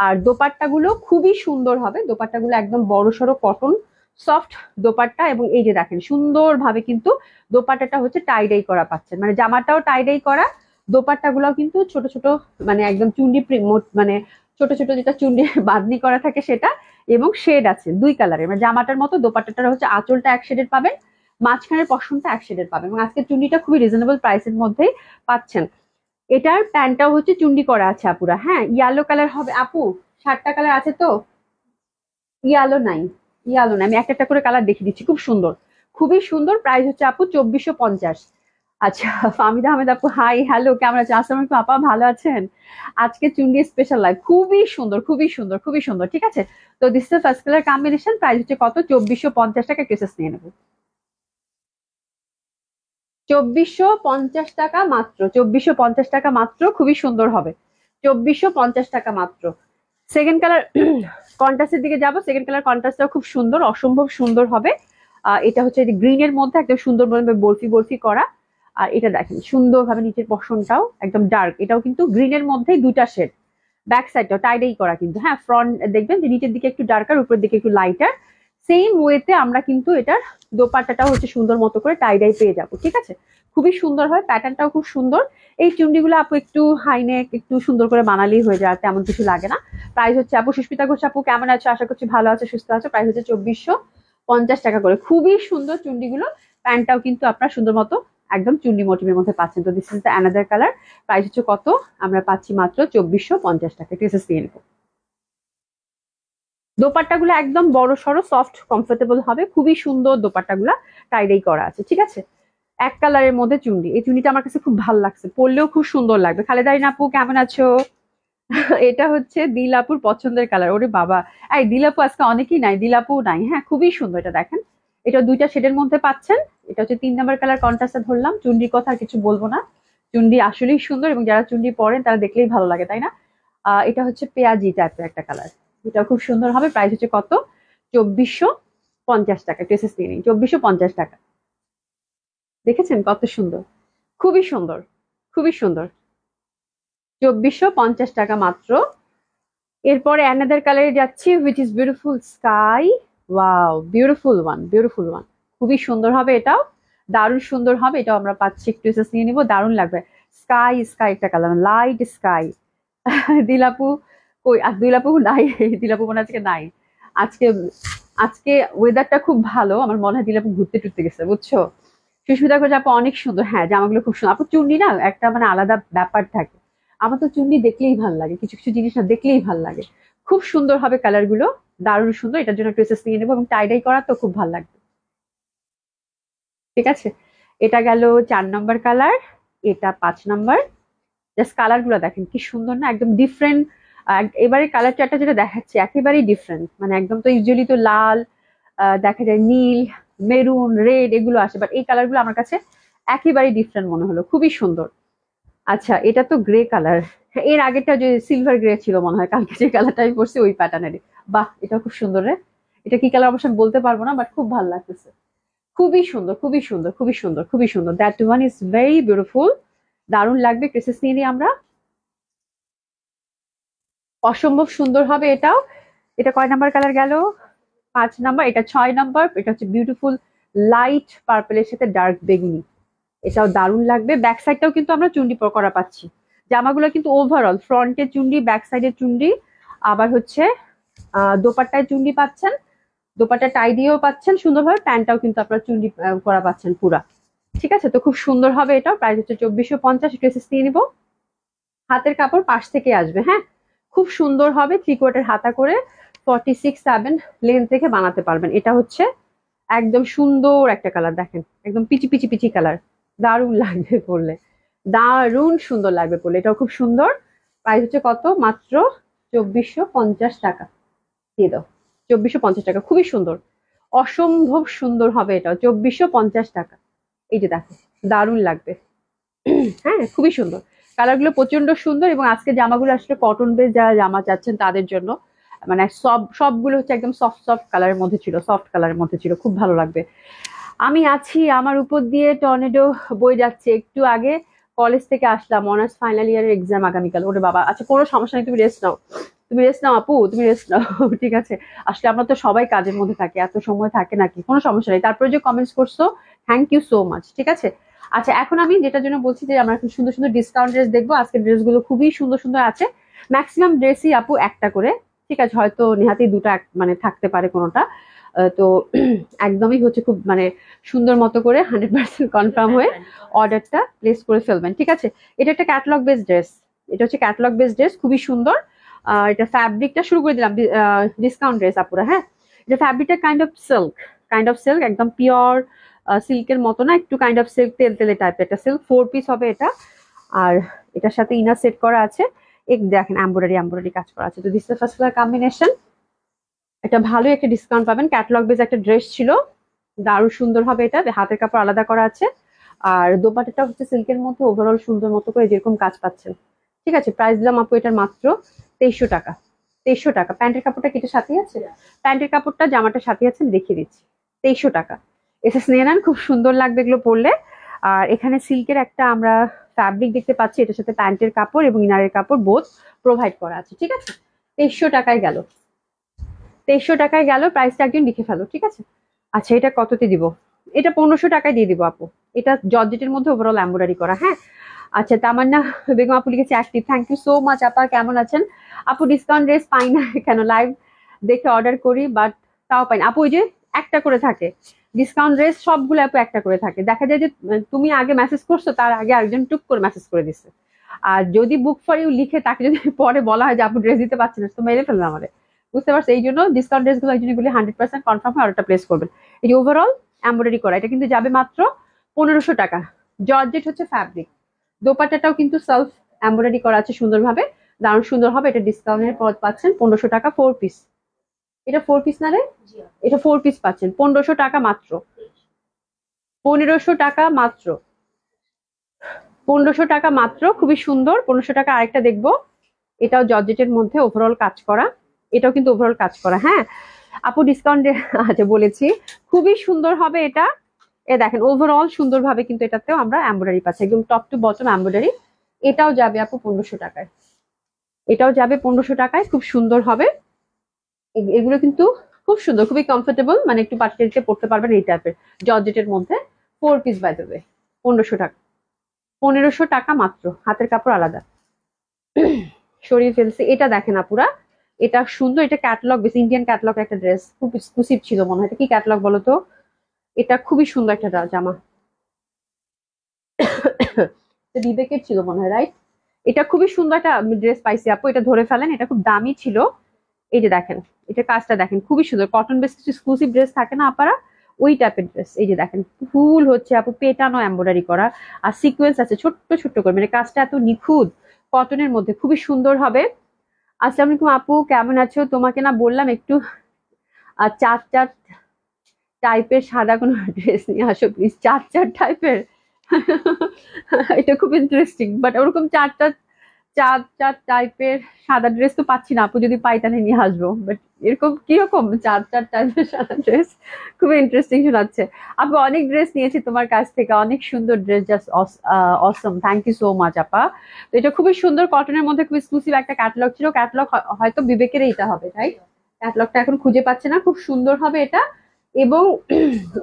আর দোপাট্টা গুলো খুবই সুন্দর হবে, দোপাট্টা গুলো একদম বড় সড়ো কটন সফট দোপাট্টা। এবং এই যে দেখেন সুন্দর ভাবে কিন্তু দোপাট্টাটা হচ্ছে টাইডাই করা পাচ্ছেন, মানে জামাটাও টাইডাই করা, দোপাট্টা গুলো কিন্তু ছোট ছোট, মানে একদম চুন্ডি মানে ছোট ছোট যেটা চুন্ডি বাঁধনি করা থাকে সেটা। এবং শেড আছে দুই কালারের, মানে জামাটার মতো দোপাট্টাটা হচ্ছে আঁচলটা এক শেডের পাবেন, মাঝখানের পশমটা এক শেডের পাবেন। এবং আজকে চুন্ডিটা খুবই রিজনেবল প্রাইসের মধ্যেই পাচ্ছেন। এটার প্যান্টটাও হচ্ছে চুন্ডি করা আছে আপুরা, হ্যাঁ ইয়েলো কালার হবে আপু। 7টা কালার আছে তো, ইয়ালো নাই, ইয়ালো নাই, আমি একটা একটা করে কালার দেখিয়ে দিচ্ছি, খুব সুন্দর, খুবই সুন্দর। প্রাইস হচ্ছে আপু 2450। আচ্ছা ফাহমিদা আহমেদ আপু, হাই হ্যালো, কেমন আছেন? আসসালামু আলাইকুম আপা, ভালো আছেন? আজকে চুন্ডি স্পেশাল লাইভ, খুবই সুন্দর খুবই সুন্দর খুবই সুন্দর, ঠিক আছে? তো this is first colour combination, price হচ্ছে কত? 2450 টাকা। কেসেস নিয়ে নেবো 2450 টাকা মাত্র, 2450 টাকা মাত্র, খুবই সুন্দর হবে, 2450 টাকা মাত্র। সেকেন্ড কালার কন্ট্রাস্টের দিকে যাব, সেকেন্ড কালার কন্ট্রাস্টটাও খুব সুন্দর, অসম্ভব সুন্দর হবে। এটা হচ্ছে গ্রিনের মধ্যে একদম সুন্দর ভাবে বরফি বরফি করা। আর এটা দেখেন সুন্দরভাবে নিচের পশনটাও একদম ডার্ক, এটাও কিন্তু গ্রিনের মধ্যেই দুইটা শেড। ব্যাক সাইডটাও টাইডাই করা কিন্তু, হ্যাঁ ফ্রন্ট দেখবেন যে নিচের দিকে একটু ডার্কার, উপরের দিকে একটু লাইটার। সেম ওয়েতে আমরা কিন্তু এটার দোপাট্টাটাও হচ্ছে সুন্দর মতো করে টাইডাই পেয়ে যাবো, ঠিক আছে? খুবই সুন্দর হয়, প্যাটার্নটাও খুব সুন্দর। এই চুন্ডিগুলো আপু একটু হাইনেক একটু সুন্দর করে বানালেই হয়ে যায়, তেমন কিছু লাগে না। প্রাইস হচ্ছে আপু, সুস্মিতা ঘোষ আপু কেমন আছো? আশা করছি ভালো আছো, সুস্থ আছো। প্রাইস হচ্ছে 2450 টাকা করে, খুবই সুন্দর চুন্ডিগুলো। প্যান্টটাও কিন্তু আপনার সুন্দর মতো একদম চুন্ডি মোটিভের মধ্যে পাচ্ছেন। তো this is the another colour. Price হচ্ছে কত? আমরা পাচ্ছি মাত্র 2450 টাকা। টিএসএস নিয়ে নেবো। দোপাট্টাগুলো একদম বড় সড়ো সফট কমফোর্টেবল হবে, খুবই সুন্দর দোপাট্টাগুলা টাইডাই করা আছে, ঠিক আছে? এক কালারের মধ্যে চুন্ডি, এই চুন্ডিটা আমার কাছে খুব ভালো লাগছে, পরলেও খুব সুন্দর লাগবে। খালেদারিন আপু কেমন আছো? এটা হচ্ছে দিলাপুর পছন্দের কালার, ওরে বাবা, এই দিলাপু আজকে অনেকেই নাই, দিলাপু নাই, হ্যাঁ খুবই সুন্দর। এটা দেখেন, এটা দুইটা শেডের মধ্যে পাচ্ছেন। এটা হচ্ছে 3 নাম্বার কালার কন্ট্রাস্টে ধরলাম। চুন্ডির কথা আর কিছু বলবো না, চুন্ডি আসলেই সুন্দর, এবং যারা চুন্ডি পরেন তারা দেখলেই ভালো লাগে, তাই না? এটা হচ্ছে পেঁয়াজি টাইপের একটা কালার, এটা খুব সুন্দর হবে। প্রাইস হচ্ছে কত? 2450 টাকা। ড্রেসেস নিয়ে নিন, 2450 টাকা। দেখেছেন কত সুন্দর, খুবই সুন্দর, খুবই সুন্দর। 2450 টাকা মাত্র। এরপরে অ্যানাদার কালারে যাচ্ছি, which is beautiful sky. Wow, beautiful one, beautiful one. খুবই সুন্দর হবে এটাও, দারুণ সুন্দর হবে এটাও। আমরা পাচ্ছি, একটু এসেস নিয়ে নিবো, দারুণ লাগবে। স্কাই, স্কাই একটা কালার, লাইট স্কাই। দিলাপু কই? আর দিলাপু নাই, দিলাপু মনে হয় আজকে নাই। আজকে আজকে ওয়েদারটা খুব ভালো, আমার মনে হয় দিলাপু ঘুরতে টুরতে গেছে, বুঝছো? সুস্মিতা করে আপু অনেক সুন্দর, হ্যাঁ জামাগুলো খুব সুন্দর। আপু চুন্ডি না একটা মানে আলাদা ব্যাপার থাকে, আমার তো চুন্ডি দেখলেই ভাল লাগে, কিছু কিছু জিনিস না দেখলেই ভাল লাগে। খুব সুন্দর হবে কালার গুলো, দারুণ সুন্দর। এটার জন্য ড্রেসেস নিয়ে নেবো এবং টাইডাই করা তো খুব ভালো লাগবে। ঠিক আছে, এটা গেল 4 নম্বর কালার, এটা 5 নম্বর। জাস্ট কালার গুলো দেখেন কি সুন্দর না, একদম ডিফারেন্ট। এবারে কালার চারটা যেটা দেখাচ্ছে একেবারেই ডিফারেন্ট, মানে একদম তো ইউজুয়ালি তো লাল, দেখা যায় নীল, মেরুন, রেড এগুলো আসে, বাট এই কালার গুলো আমার কাছে একেবারেই ডিফারেন্ট মনে হলো, খুবই সুন্দর। আচ্ছা, এটা তো গ্রে কালার, এর আগেরটা যে সিলভার গ্রে ছিল মনে হয়, কালকে যে কালারটা আমি পরছি ওই প্যাটার্নেরই। বাহ, এটা খুব সুন্দর রে। এটা কি কালার অবশ্য আমি বলতে পারবো না, বাট খুব ভালো লাগতেছে। খুবই সুন্দর, খুবই সুন্দর, খুবই সুন্দর, খুবই সুন্দর। That one is very beautiful, দারুণ লাগবে। ক্রেসেস নিয়ে নিই আমরা, অসম্ভব সুন্দর হবে এটাও। এটা কয় নাম্বার কালার গেল? 5 নাম্বার। এটা 6 নাম্বার। এটা হচ্ছে বিউটিফুল লাইট পার্পলের সাথে ডার্ক বেগুনি, এটাও দারুণ লাগবে। ব্যাক সাইডটাও কিন্তু আমরা চুন্ডি করা পাচ্ছি। জামাগুলো কিন্তু ওভারঅল ফ্রন্টে চুন্ডি, ব্যাক সাইডে চুন্ডি, আবার হচ্ছে দোপাট্টায় চুন্ডি পাচ্ছেন, দোপাট্টা টাই দিয়েও পাচ্ছেন সুন্দরভাবে, প্যান্টটাও কিন্তু আপনারা চুন্ডি করা পাচ্ছেন পুরা। ঠিক আছে, তো খুব সুন্দর হবে এটা। প্রাইস হচ্ছে 2450। ড্রেসেস নিয়ে নিবো। হাতের কাপড় পাশ থেকে আসবে, হ্যাঁ, খুব সুন্দর হবে। 3/4 হাতা করে 46/7 লেন্থ থেকে বানাতে পারবেন। এটা হচ্ছে একদম সুন্দর একটা কালার, দেখেন একদম পিচি পিচি পিচি কালার, দারুণ লাগবে পরলে, দারুণ সুন্দর লাগবে পরলে। এটাও খুব সুন্দর। প্রাইস হচ্ছে কত? মাত্র 2450 টাকা। দিয়ে দাও, 2450 টাকা, খুবই সুন্দর, অসম্ভব সুন্দর হবে এটা। 2450 টাকা। এই যে দেখো, দারুণ লাগবে। হ্যাঁ, খুবই সুন্দর, কালার গুলো প্রচন্ড সুন্দর। এবং আজকে জামাগুলো আসলে কটন বেস যারা জামা চাচ্ছেন তাদের জন্য, মানে সবগুলো হচ্ছে একদম সফট সফট কালারের মধ্যে ছিল, সফট কালারের মধ্যে ছিল, খুব ভালো লাগবে। আমি আছি, আমার উপর দিয়ে টর্নেডো বয়ে যাচ্ছে। একটু আগে কলেজ থেকে আসলাম, অনার্স ফাইনাল ইয়ারের এক্সাম আগামীকাল। ওরে বাবা, আচ্ছা কোনো সমস্যা নেই, তুমি রেস্ট নাও, তুমি রেস্ট নাও আপু, তুমি রেস্ট নাও। ঠিক আছে, আসলে আমরা তো সবাই কাজের মধ্যে থাকি, এত সময় থাকে নাকি, কোনো সমস্যা নেই। তারপরে যে কমেন্টস করছো, থ্যাংক ইউ সো মাচ। ঠিক আছে, আচ্ছা এখন আমি যেটার জন্য বলছি যে আমরা এখন সুন্দর সুন্দর ডিসকাউন্ট ড্রেস দেখবো। আজকের ড্রেসগুলো খুবই সুন্দর সুন্দর আছে, ম্যাক্সিমাম ড্রেসই আপু একটা করে। ঠিক আছে, হয়তো নেহাতি দুটো মানে থাকতে পারে কোনোটা। তো একদমই হচ্ছে খুব মানে সুন্দর মতো করে 100% কনফার্ম হয়ে অর্ডারটা প্লেস করে ফেলবেন। ঠিক আছে, এটা একটা ক্যাটালগ বেস ড্রেস, এটা হচ্ছে ক্যাটালগ বেস ড্রেস, খুবই সুন্দর। এটা ফ্যাব্রিকটা শুরু করে দিলাম, ডিসকাউন্ট ড্রেস আপুরা। হ্যাঁ, এটা ফ্যাব্রিকটা kind of silk, kind of silk, একদম পিওর সিল্কের মতো না, একটু কাইন্ড অফ সিল্ক, তেল তেলে টাইপের একটা সিল্ক। 4 পিস হবে এটা, আর এটার সাথে ইনার সেট করা আছে। এক দেখেন এমব্রয়ডারি এমব্রয়ডারি কাজ করা আছে। তো this the first colour combination. এটা ভালো একটা ডিসকাউন্ট পাবেন। ক্যাটালগ বেস একটা ড্রেস ছিল, দারুণ সুন্দর হবে এটা। হাতের কাপড় আলাদা করা আছে, আর দোপাট্টাটা হচ্ছে সিল্কের মধ্যে, ওভারঅল সুন্দর মতো করে যেরকম কাজ পাচ্ছেন। ঠিক আছে, প্রাইস দিলাম আপু এটার মাত্র 2300 টাকা। 2300 টাকা। প্যান্টের কাপড়টা কি সাথে আছে? প্যান্টের কাপড়টা জামাটার সাথে আছে, আমি দেখিয়ে দিচ্ছি। 2300 টাকা। এসএস নিয়ে নেন, খুব সুন্দর লাগবে এগুলো পরলে। আর এখানে সিল্কের একটা আমরা ফ্যাব্রিক দেখতে পাচ্ছি, এটার সাথে প্যান্টের কাপড় এবং ইনারের কাপড় বোথ প্রোভাইড করা আছে। ঠিক আছে, 2300 টাকায় গেল, 2300 টাকায় গেল। প্রাইসটা একদিন লিখে ফেলো, ঠিক আছে? আচ্ছা, এটা কততে দিব? এটা 1500 টাকায় দিয়ে দিব আপু। এটা জর্জেটের মধ্যে ওভারঅল এমব্রয়ডারি করা। হ্যাঁ, আচ্ছা, তামান্না বেগম আপু লিখেছে active, thank you so much আপা। কেমন আছেন আপু? ডিসকাউন্ট ড্রেস পাই না কেন? লাইভ দেখে অর্ডার করি বাট তাও পাই না আপু। ওই যে একটা করে থাকে ডিসকাউন্ট ড্রেস, সবগুলো আপু একটা করে থাকে। দেখা যায় যে তুমি আগে মেসেজ করছো, তার আগে আরেকজন টুক করে মেসেজ করে দিচ্ছে। আর যদি বুক ফর ইউ লিখে তাকে যদি পরে বলা হয় যে আপু ড্রেস দিতে পারছি না, তো মেরে ফেলবে আমাদের, বুঝতে পারছো? এই জন্য ডিসকাউন্ট ড্রেস গুলো একজন 100% কনফার্ম হয় অর্ডারটা প্লেস করবেন। এই যে ওভারঅল এমব্রয়ডারি করা, এটা কিন্তু যাবে মাত্র 1500 টাকা। জর্জেট হচ্ছে ফ্যাব্রিক, দোপাট্টাটাও কিন্তু সেলফ এমব্রয়ডারি করা আছে সুন্দরভাবে, দারুণ সুন্দর হবে। এটা ডিসকাউন্টের পর পাচ্ছেন 1500 টাকা 4 পিস। এটা 4 পিস না রে? এটা 4 পিস পাচ্ছেন 1500 টাকা মাত্র, 1500 টাকা মাত্র, 1500 টাকা মাত্র, খুবই সুন্দর। 1500 টাকা। আরেকটা দেখবো, এটাও জর্জেটের মধ্যে ওভারঅল কাজ করা, এটাও কিন্তু ওভারঅল কাজ করা। হ্যাঁ আপু, ডিসকাউন্ট আচ্ছা বলেছি, খুবই সুন্দর হবে এটা। এ দেখেন ওভারঅল সুন্দরভাবে কিন্তু এটাতেও আমরা এমব্রয়ডারি পাচ্ছি, একদম টপ টু বটম এমব্রয়ডারি। এটাও যাবে আপু 1500 টাকায়, এটাও যাবে 1500 টাকায়, খুব সুন্দর হবে। এগুলো কিন্তু খুব সুন্দর, খুবই কমফোর্টেবল, মানে একটু পার্টিতে পড়তে পারবেন এই টাইপের জর্জেটের মধ্যে। 4 পিস বাই দেবে 1500 টাকা, 1500 টাকা মাত্র, হাতের কাপড় আলাদা। সরিয়ে ফেলছি, এটা দেখেন আপুরা, এটা সুন্দর, এটা ক্যাটালগ বেশ, ইন্ডিয়ান ক্যাটালগ একটা ড্রেস, খুব এক্সক্লুসিভ ছিল মনে হয়। এটা কি ক্যাটালগ বলো তো? এটা খুবই সুন্দর একটা জামা, বিবেকের ছিল মনে হয়, রাইট? এটা খুবই সুন্দর একটা ড্রেস পাইছি আপু, এটা ধরে ফেলেন, এটা খুব দামি ছিল। এই যে দেখেন, এটা কাজটা দেখেন, খুবই সুন্দর, কটন বেস কিছু এক্সক্লুসিভ ড্রেস থাকে না আপারা, ওই টাইপের ড্রেস। এই যে দেখেন, ফুল হচ্ছে আপু পেটানো এমব্রয়ডারি করা, আর সিকোয়েন্স আছে ছোট্ট ছোট্ট করে, মানে কাজটা এত নিখুঁত, কটনের মধ্যে খুবই সুন্দর হবে। আসসালামু আলাইকুম আপু, কেমন আছো? তোমাকে না বললাম একটু চার চার টাইপের সাদা কোনো ড্রেস নিয়ে আসো প্লিজ, চার চার টাইপের। এটা খুব ইন্টারেস্টিং, বাট ওরকম চার চার চার চার টাইপের সাদা ড্রেস তো পাচ্ছি না আপু, যদি পাই তাহলে নিয়ে আসবো। বাট এরকম কিরকম চার চার টাইপের সাদা ড্রেস, খুবই ইন্টারেস্টিং শোনাচ্ছে। আপু অনেক ড্রেস নিয়েছি তোমার কাছ থেকে, অনেক সুন্দর dress, just awesome, thank you so much আপা। তো এটা খুবই সুন্দর, কটনের মধ্যে খুব এক্সক্লুসিভ একটা ক্যাটালগ ছিল, ক্যাটালগ হয়তো বিবেকের এইটা হবে, রাইট? ক্যাটালগটা এখন খুঁজে পাচ্ছে না, খুব সুন্দর হবে এটা। এবং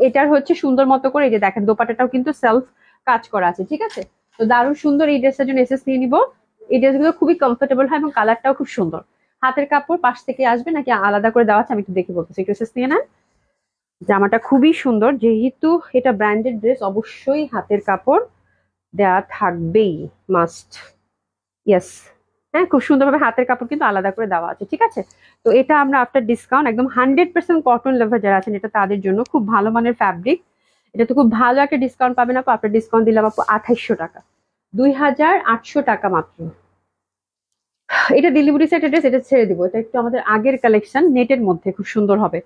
এটার হচ্ছে সুন্দর মতো করে, এই যে দেখেন দোপাটাটাও কিন্তু সেলফ কাজ করা আছে, ঠিক আছে? তো দারুণ সুন্দর, এই ড্রেসটার জন্য এসএস নিয়ে নিবো। এই ড্রেসগুলো খুবই কমফোর্টেবল হয় এবং কালারটাও খুব সুন্দর। হাতের কাপড় পাশ থেকে আসবে নাকি আলাদা করে দেওয়া আছে আমি একটু দেখে বলতেছি, একটু এসএস নিয়ে নেন। জামাটা খুবই সুন্দর, যেহেতু এটা ব্র্যান্ডেড ড্রেস, অবশ্যই হাতের কাপড় দেওয়া থাকবেই, মাস্ট। ইয়েস, হ্যাঁ, খুব সুন্দরভাবে হাতের কাপড় কিন্তু আলাদা করে দেওয়া আছে, ঠিক আছে? তো এটা আমরা আফটার ডিসকাউন্ট একদম 100% কটন লাভার যারা আছেন, এটা তাদের জন্য খুব ভালো মানের ফ্যাব্রিক। এটা তো খুব ভালো একটা ডিসকাউন্ট পাবেন আপু, আপনার ডিসকাউন্ট দিলাম আপু 2800 টাকা, 2800 টাকা মাত্র। এটা দিল্লি বুটিক্স একটা ড্রেস, এটা ছেড়ে দিব, এটা একটু আমাদের আগের কালেকশন, নেটের মধ্যে খুব সুন্দর হবে।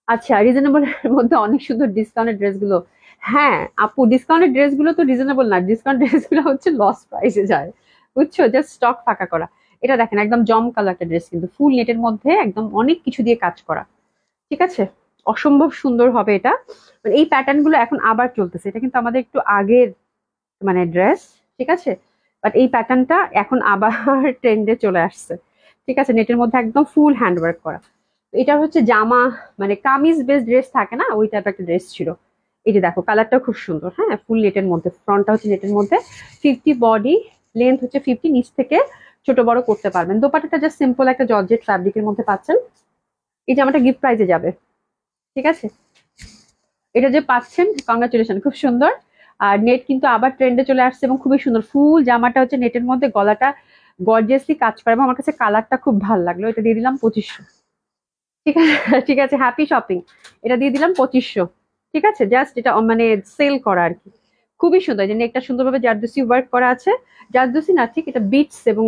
আচ্ছা, রিজনেবল এর মধ্যে অনেক সুন্দর ডিসকাউন্টেড ড্রেসগুলো। হ্যাঁ আপু, ডিসকাউন্টেড ড্রেসগুলো তো রিজনেবল না, ডিসকাউন্ট ড্রেসগুলো হচ্ছে লস প্রাইসে যায়, বুঝছো, জাস্ট স্টক ফাঁকা করা। এটা দেখেন একদম জম কালার একটা ড্রেস, কিন্তু ফুল নেটের মধ্যে একদম অনেক কিছু দিয়ে কাজ করা, ঠিক আছে? অসম্ভব সুন্দর হবে এটা। মানে এই প্যাটার্ন গুলো এখন আবার চলতেছে, এটা কিন্তু আমাদের একটু আগের মানে ড্রেস, ঠিক আছে? বাট এই প্যাটার্নটা এখন আবার ট্রেন্ডে চলে আসছে, ঠিক আছে? নেটের মধ্যে একদম ফুল হ্যান্ডওয়ার্ক করা। তো এটা হচ্ছে জামা, মানে কামিজ বেস ড্রেস থাকে না, ওই টাইপ একটা ড্রেস ছিল। এই যে দেখো কালারটা খুব সুন্দর, হ্যাঁ, ফুল নেটের মধ্যে, ফ্রন্টটা হচ্ছে নেটের মধ্যে, 50 বডি, লেন্থ হচ্ছে 50, নিচ থেকে ছোট বড় করতে পারবেন। দোপাটাটা জাস্ট সিম্পল একটা জর্জেট ফ্যাব্রিকের মধ্যে পাচ্ছেন। এই জামাটা গিফট প্রাইজে যাবে, ঠিক আছে? এটা যে পাচ্ছেন, কংগ্রাচুলেশন, খুব সুন্দর। আর নেট কিন্তু আবার ট্রেন্ডে চলে আসছে এবং খুবই সুন্দর, ফুল জামাটা হচ্ছে নেটের মধ্যে, গলাটা গর্জিয়াসলি কাজ করে এবং আমার কাছে কালারটা খুব ভালো লাগলো। এটা দিয়ে দিলাম 2500, ঠিক আছে? ঠিক আছে, হ্যাপি শপিং। এটা দিয়ে দিলাম 2500, ঠিক আছে? জাস্ট এটা মানে সেল করা আর কি। খুবই সুন্দর, যে নেকটা সুন্দরভাবে জারদুসি ওয়ার্ক করা আছে, জারদুসি না ঠিক, এটা বিটস এবং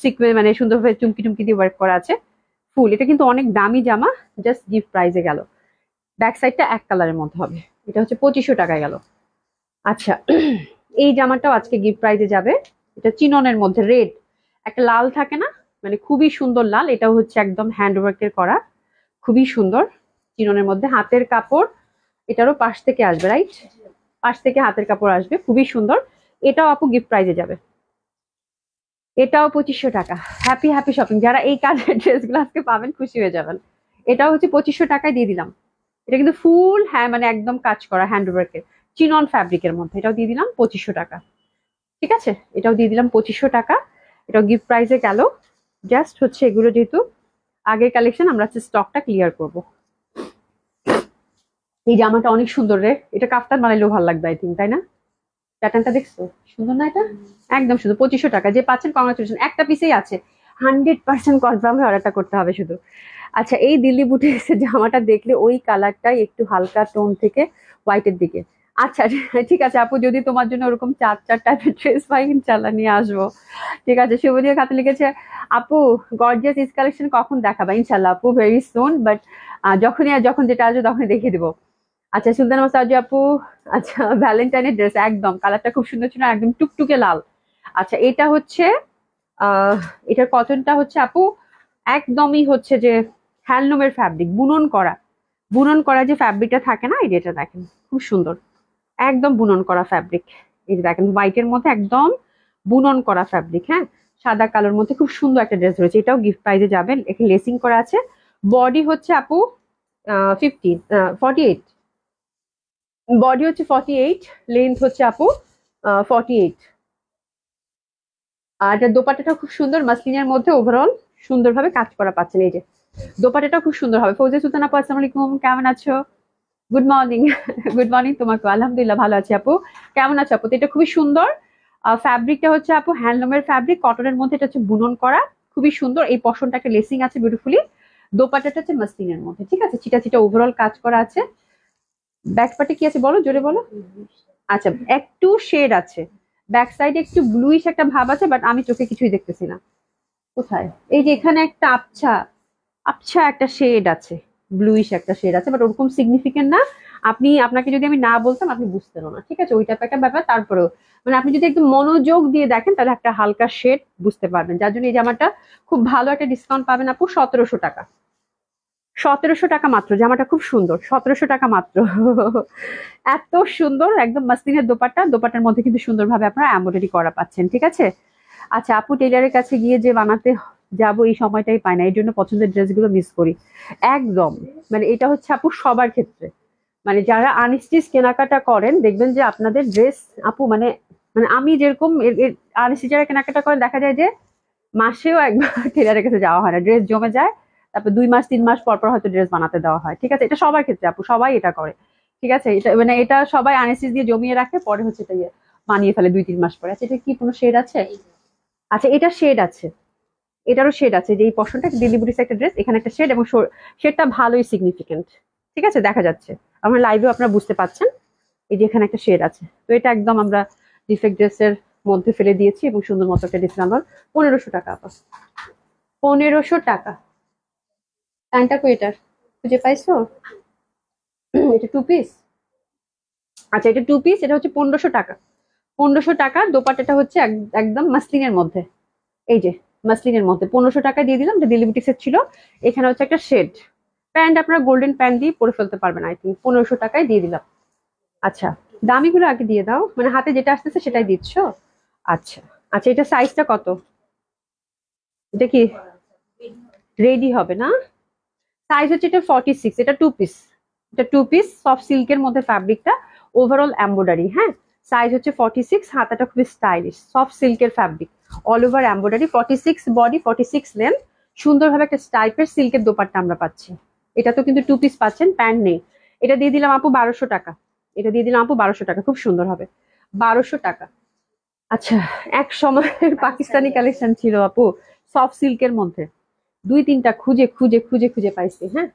সিকোয়েন্স, মানে সুন্দরভাবে চুমকি টুমকি দিয়ে ওয়ার্ক করা আছে ফুল। এটা কিন্তু অনেক দামি জামা, জাস্ট গিফট প্রাইজে গেল। ব্যাক সাইডটা এক কালারের মধ্যে হবে, এটা হচ্ছে 2500 টাকায় গেল। আচ্ছা, এই জামাটাও আজকে গিফট প্রাইজে যাবে। এটা চিননের মধ্যে রেড, একটা লাল থাকে না, মানে খুবই সুন্দর লাল, এটাও হচ্ছে একদম হ্যান্ডওয়ার্কের করা, খুবই সুন্দর। চিননের মধ্যে হাতের কাপড়, এটারও পাশ থেকে আসবে, রাইট? পাশ থেকে হাতের কাপড় আসবে, খুবই সুন্দর। এটাও আপু গিফট প্রাইজে যাবে, এটাও 2500 টাকা। হ্যাপি হ্যাপি শপিং, যারা এই কাজের ড্রেসগুলো আজকে পাবেন খুশি হয়ে যাবেন। এটাও হচ্ছে 2500 টাকায় দিয়ে দিলাম। এটা কিন্তু ফুল, হ্যাঁ, মানে একদম কাজ করা হ্যান্ডওয়ার্কের চিনন ফ্যাব্রিকের মধ্যে, এটাও দিয়ে দিলাম 2500 টাকা, ঠিক আছে? এটাও দিয়ে দিলাম 2500 টাকা, এটাও গিফট প্রাইজে গেল। জাস্ট হচ্ছে এগুলো যেহেতু আগের কালেকশন, আমরা হচ্ছে স্টকটা ক্লিয়ার করব। এই জামাটা অনেক সুন্দর রে, এটা কাফতান বানাইলেও ভালো লাগবে আই থিঙ্ক, তাই না? প্যাটার্নটা দেখছো সুন্দর না? এটা একদম সুন্দর, 2500 টাকা। যে পাচ্ছেন কংগ্রাচুলেশন, একটা পিসেই আছে, 100% কনফার্ম হয়ে অর্ডারটা করতে হবে শুধু। আচ্ছা, এই দিল্লি বুটিক্সের জামাটা দেখলে ওই কালারটাই একটু হালকা টোন থেকে হোয়াইটের দিকে। আচ্ছা, ঠিক আছে আপু, যদি তোমার জন্য ওরকম চার চার টাইপের ড্রেস পাই ইনশাল্লাহ নিয়ে আসবো, ঠিক আছে? শুভদিয়া খাতে লিখেছে, আপু গর্জিয়াস ইস কালেকশন কখন দেখাবা? ইনশাল্লাহ আপু, ভেরি সুন, বাট যখন যেটা আসবে তখনই দেখিয়ে দিবো। আচ্ছা, সুলতান মাসাজি আপু, আচ্ছা ভ্যালেন্টাইনের ড্রেস, একদম কালারটা খুব সুন্দর ছিল, একদম টুকটুকে লাল। আচ্ছা, এটা হচ্ছে এটার কটনটা হচ্ছে আপু একদমই হচ্ছে যে হ্যান্ডলুমের ফ্যাব্রিক, বুনন করা, বুনন করা যে ফ্যাব্রিকটা থাকে না, এই যেটা দেখেন খুব সুন্দর, একদম বুনন করা ফ্যাব্রিক। এই যে দেখেন হোয়াইটের মধ্যে একদম বুনন করা ফ্যাব্রিক, হ্যাঁ, সাদা কালোর মধ্যে খুব সুন্দর একটা ড্রেস রয়েছে। এটাও গিফট প্রাইজে যাবেন। এখানে লেসিং করা আছে। বডি হচ্ছে আপু 48, বডি হচ্ছে 48, লেন্থ হচ্ছে আপু 48। আর এটা দোপাট্টাটা খুব সুন্দর মাসলিনের মধ্যে ওভারঅল সুন্দরভাবে কাজ করা পাচ্ছেন। এই যে দোপাট্টাটা খুব সুন্দর হবে। ফৌজিয়া সুলতান আপু আসসালামু আলাইকুম, কেমন আছো? Good morning. গুড মর্নিং তোমাকে। আলহামদুলিল্লাহ ভালো আছি আপু, কেমন আছো আপু? তো এটা খুবই সুন্দর। ফ্যাব্রিকটা হচ্ছে আপু হ্যান্ডলুমের ফ্যাব্রিক, কটনের মধ্যে এটা হচ্ছে বুনন করা, খুবই সুন্দর। এই পশনটা একটা লেসিং আছে বিউটিফুলি। দোপাট্টাটা হচ্ছে মাসলিনের মধ্যে, ঠিক আছে, চিটা চিটা ওভারঅল কাজ করা আছে। ব্যাক পার্টে কি আছে বলো, জোরে বলো। আচ্ছা, একটু শেড আছে ব্যাক সাইডে, একটু ব্লুইশ একটা ভাব আছে, বাট আমি চোখে কিছুই দেখতেছি না। কোথায়? এই যে এখানে একটা আবছা আবছা একটা শেড আছে, ব্লুইশ একটা শেড আছে, বাট ওরকম সিগনিফিকেন্ট না। আপনাকে যদি আমি না বলতাম আপনি বুঝতেন না, ঠিক আছে, ওই টাইপ একটা ব্যাপার। তারপরেও মানে আপনি যদি একটু মনোযোগ দিয়ে দেখেন তাহলে একটা হালকা শেড বুঝতে পারবেন, যার জন্য এই জামাটা খুব ভালো একটা ডিসকাউন্ট পাবেন আপু। 1700 টাকা, 1700 টাকা মাত্র। জামাটা খুব সুন্দর, 1700 টাকা মাত্র। এত সুন্দর একদম মাসলিনের দোপাট্টা, দোপাট্টার মধ্যে কিন্তু সুন্দরভাবে আপনারা এমব্রয়ডারি করা পাচ্ছেন, ঠিক আছে। আচ্ছা আপু, টেইলারের কাছে গিয়ে যে বানাতে যাব এই সময়টাই পাই না, এই জন্য পছন্দের ড্রেসগুলো মিস করি। একদম, মানে এটা হচ্ছে আপু সবার ক্ষেত্রে। মানে যারা আনস্টিচ কেনাকাটা করেন দেখবেন যে আপনাদের ড্রেস আপু মানে মানে আমি যেরকম আনস্টিচ যারা কেনাকাটা করেন দেখা যায় যে মাসেও একবার টেলারের কাছে যাওয়া হয় না, ড্রেস জমে যায়। তারপর 2 মাস 3 মাস পর পর হয়তো ড্রেস বানাতে দেওয়া হয়, ঠিক আছে। এটা সবার ক্ষেত্রে আপু, সবাই এটা করে, ঠিক আছে। এটা মানে এটা সবাই আনস্টিচ দিয়ে জমিয়ে রাখে, পরে হচ্ছে এটা বানিয়ে ফেলে 2-3 মাস পরে। আচ্ছা এটা কি কোনো শেড আছে? আচ্ছা এটা শেড আছে, এটারও শেড আছে। যে এই পশনটা ডেলিভারি একটা ড্রেস, এখানে একটা শেড, এবং শেডটা ভালোই সিগনিফিকেন্ট, ঠিক আছে, দেখা যাচ্ছে। আমার লাইভেও আপনারা বুঝতে পাচ্ছেন এই যে এখানে একটা শেড আছে। তো এটা একদম আমরা ডিফেক্ট ড্রেসের মধ্যে ফেলে দিয়েছি এবং সুন্দর মতো একটা ডিসকাউন্ট নাম্বার 1500 টাকা আপা, 1500 টাকা। প্যান্টটা কো এটার, খুঁজে পাইছো? এটা 2 পিস। আচ্ছা এটা 2 পিস, এটা হচ্ছে 1500 টাকা। 1500 টাকা। দোপাট্টাটা হচ্ছে একদম মাসলিনের মধ্যে। এই যে মাসলিনের মধ্যে 1500 টাকা দিয়ে দিলাম। এটা ডেলিভারি সেট ছিল। এখানে হচ্ছে একটা শেড। প্যান্ট আপনারা গোল্ডেন প্যান্ট দিয়ে পরে ফেলতে পারবেন, আই থিঙ্ক 1500 টাকায় দিয়ে দিলাম। আচ্ছা, দামিগুলো আগে দিয়ে দাও, মানে হাতে যেটা আসতেছে সেটাই দিচ্ছ। আচ্ছা আচ্ছা, এটা সাইজটা কত? এটা কি রেডি হবে না? সাইজ হচ্ছে এটা 46, এটা 2 পিস। এটা 2 পিস সফট সিল্কের মধ্যে ফ্যাব্রিকটা, ওভারঅল এম্ব্রয়ডারি, হ্যাঁ। সাইজ হচ্ছে 46, হাতাটা খুবই স্টাইলিশ, সফট সিল্কের fabric, all over embroidery. 46 body, 46 length, সুন্দরভাবে একটা টাইপের সিল্কের দোপাট্টা আমরা পাচ্ছি। এটা তো কিন্তু 2 পিস পাচ্ছেন, প্যান্ট নেই। এটা দিয়ে দিলাম আপু 1200 টাকা। এটা দিয়ে দিলাম আপু 1200 টাকা, খুব সুন্দর হবে। 1200 টাকা। আচ্ছা, এক সময় পাকিস্তানি কালেকশন ছিল আপু সফট সিল্কের মধ্যে, 2-3টা খুঁজে খুঁজে খুঁজে খুঁজে পাইছি, হ্যাঁ।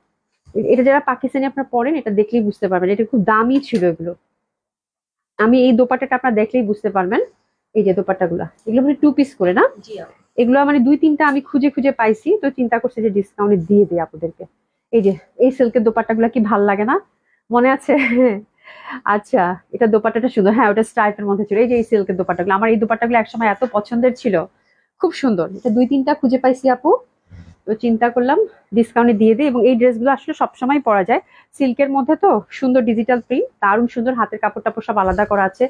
এটা যারা পাকিস্তানি আপনারা পড়েন এটা দেখলেই বুঝতে পারবেন, এটা খুব দামি ছিল এগুলো। আমি এই দোপাট্টাটা আপনারা দেখলেই বুঝতে পারবেন। এই যে দোপাট্টাগুলো, এগুলো মানে 2 পিস করে না, এগুলো মানে 2-3টা আমি খুঁজে খুঁজে পাইছি, তো চিন্তা করছি যে ডিসকাউন্টে দিয়ে দিই আপনাদেরকে। এই যে এই সিল্কের দোপাট্টাগুলো কি ভাল লাগে না, মনে আছে? আচ্ছা, এটা দোপাট্টাটা সুন্দর, হ্যাঁ ওটা স্ট্রাইপের মধ্যে ছিল। এই যে এই সিল্কের দোপাট্টাগুলো, আমার এই দোপাট্টাগুলো একসময় এত পছন্দের ছিল, খুব সুন্দর। এটা 2-3টা খুঁজে পাইছি আপু, তো চিন্তা করলাম ডিসকাউন্টে দিয়ে দিই। এবং এই ড্রেসগুলো আসলে সবসময় পরা যায়, সিল্কের মধ্যে তো সুন্দর ডিজিটাল প্রিন্ট, দারুণ সুন্দর, হাতের কাপড় টাপড় সব আলাদা করা আছে,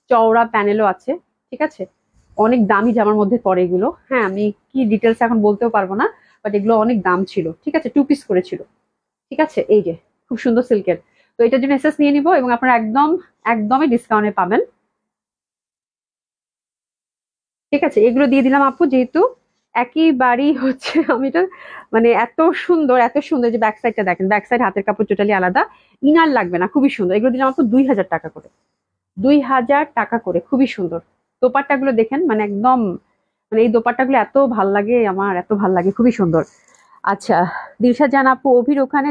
চওড়া প্যানেলও আছে, ঠিক আছে। অনেক দামি জামার মধ্যে পড়ে এগুলো, হ্যাঁ। আমি কি ডিটেলস এখন বলতেও পারবো না, বাট এগুলো অনেক দাম ছিল, ঠিক আছে। 2 পিস করেছিল, ঠিক আছে। এই যে খুব সুন্দর সিল্কের। তো এটার জন্য এসএস নিয়ে নিবো এবং আপনারা একদমই ডিসকাউন্টে পাবেন, ঠিক আছে। এগুলো দিয়ে দিলাম আপু, যেহেতু একইবারই হচ্ছে আমি এটা মানে এত সুন্দর এত সুন্দর, যে ব্যাক সাইডটা দেখেন, ব্যাক সাইড হাতের কাপড় টোটালি আলাদা, ইনার লাগবে না, খুবই সুন্দর। এগুলো দিলাম আপু 2000 টাকা করে, 2000 টাকা করে, খুবই সুন্দর। দোপাট্টা গুলো দেখেন, মানে একদম মানে এই দোপাট্টা গুলো এত ভাল লাগে আমার, এত ভাল লাগে, খুবই সুন্দর। আচ্ছা, দিলশাদ জান আপু, অভির ওখানে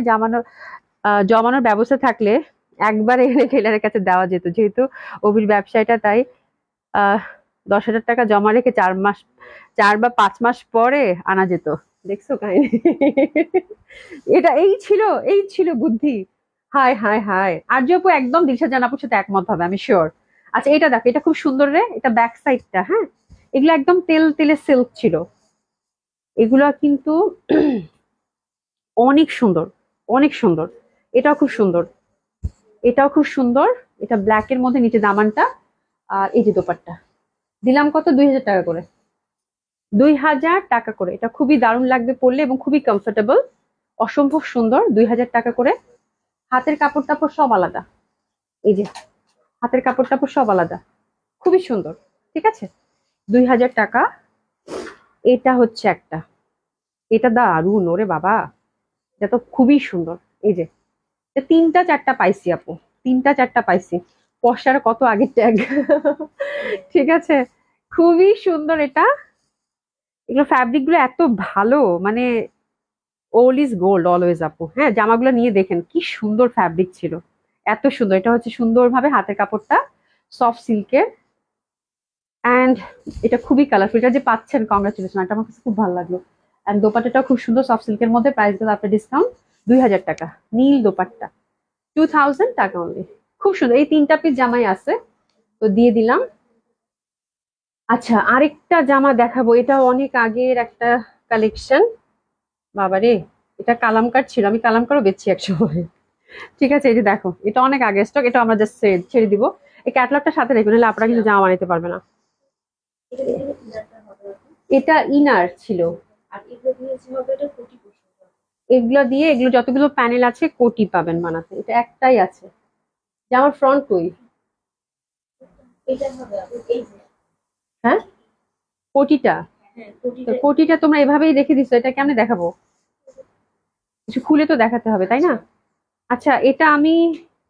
জমানোর ব্যবস্থা থাকলে একবার এনে টেলারের কাছে দেওয়া যেত, যেহেতু অভির ব্যবসায়টা, তাই 10,000 টাকা জমা রেখে 4 মাস, 4 বা 5 মাস পরে আনা যেত। দেখছো কাহিনী? এটা এই ছিল বুদ্ধি। হায় হায় হায়, আর্য আপু একদম দিলশাদ জান আপুর সাথে একমত হবে, আমি শিওর। আচ্ছা এটা দেখো, এটা খুব সুন্দর রে, এটা ব্যাক সাইডটা, হ্যাঁ। এগুলো একদম তেল তেলে সিল্ক ছিল এগুলো, কিন্তু অনেক সুন্দর, অনেক সুন্দর। এটাও খুব সুন্দর, এটাও খুব সুন্দর। এটা ব্ল্যাকের মধ্যে নিচে দামানটা, আর এই যে দোপাট্টা দিলাম কত, 2000 টাকা করে। 2000 টাকা করে, এটা খুবই দারুণ লাগবে পরলে এবং খুবই কমফোর্টেবল, অসম্ভব সুন্দর। 2000 টাকা করে। হাতের কাপড় টাপড় সব আলাদা, এই যে হাতের কাপড় টাপড় সব আলাদা, খুবই সুন্দর। ঠিক আছে, 2000 টাকা। এটা হচ্ছে একটা, এটা দারুণ ওরে বাবা, এটা তো খুবই সুন্দর। এই যে এটা 3টা 4টা পাইছি আপু, 3টা 4টা পাইছি, পশার কত আগের ট্যাগ। ঠিক আছে, খুবই সুন্দর এটা। এগুলো ফ্যাব্রিক গুলো এত ভালো, মানে ওল ইজ গোল্ড অলওয়েজ আপু। হ্যাঁ, জামাগুলো নিয়ে দেখেন কি সুন্দর ফ্যাব্রিক ছিল, এত সুন্দর। এটা হচ্ছে সুন্দরভাবে হাতের কাপড়টা সফট সিল্কের, অ্যান্ড এটা খুবই কালারফুল। এটা যে পাচ্ছেন কংগ্রাচুলেশন, এটা আমার কাছে খুব ভালো লাগলো। অ্যান্ড দোপাট্টাটা খুব সুন্দর সফট সিল্কের মধ্যে, প্রাইস গুলো আপনার ডিসকাউন্ট 2000 টাকা। নীল দোপাট্টা 2000 টাকা অনলি, খুব সুন্দর। এই 3টা পিস জামাই আছে, তো দিয়ে দিলাম। আচ্ছা, আরেকটা জামা দেখাবো, এটা অনেক আগের একটা কালেকশন। বাবারে, এটা কালামকার ছিল, আমি কালামকারও বেচছি একসময়। ঠিক আছে, এই যে দেখো, এটা অনেক আগে স্টক, এটা আমরা জাস্ট ছেড়ে দিব। এই ক্যাটালগটা সাথে রেখে নিলে আপনারা কিন্তু জামা বানাইতে পারবে না। এটা ইনার ছিল, এগুলো দিয়ে, এগুলো যতগুলো প্যানেল আছে কোটি পাবেন বানাতে, এটা একটাই আছে। জামার ফ্রন্ট কই? হ্যাঁ, কোটিটা, তো কোটিটা তোমরা এভাবেই রেখে দিছো, এটা কেমনে দেখাবো? কিছু খুলে তো দেখাতে হবে, তাই না? আচ্ছা, এটা আমি,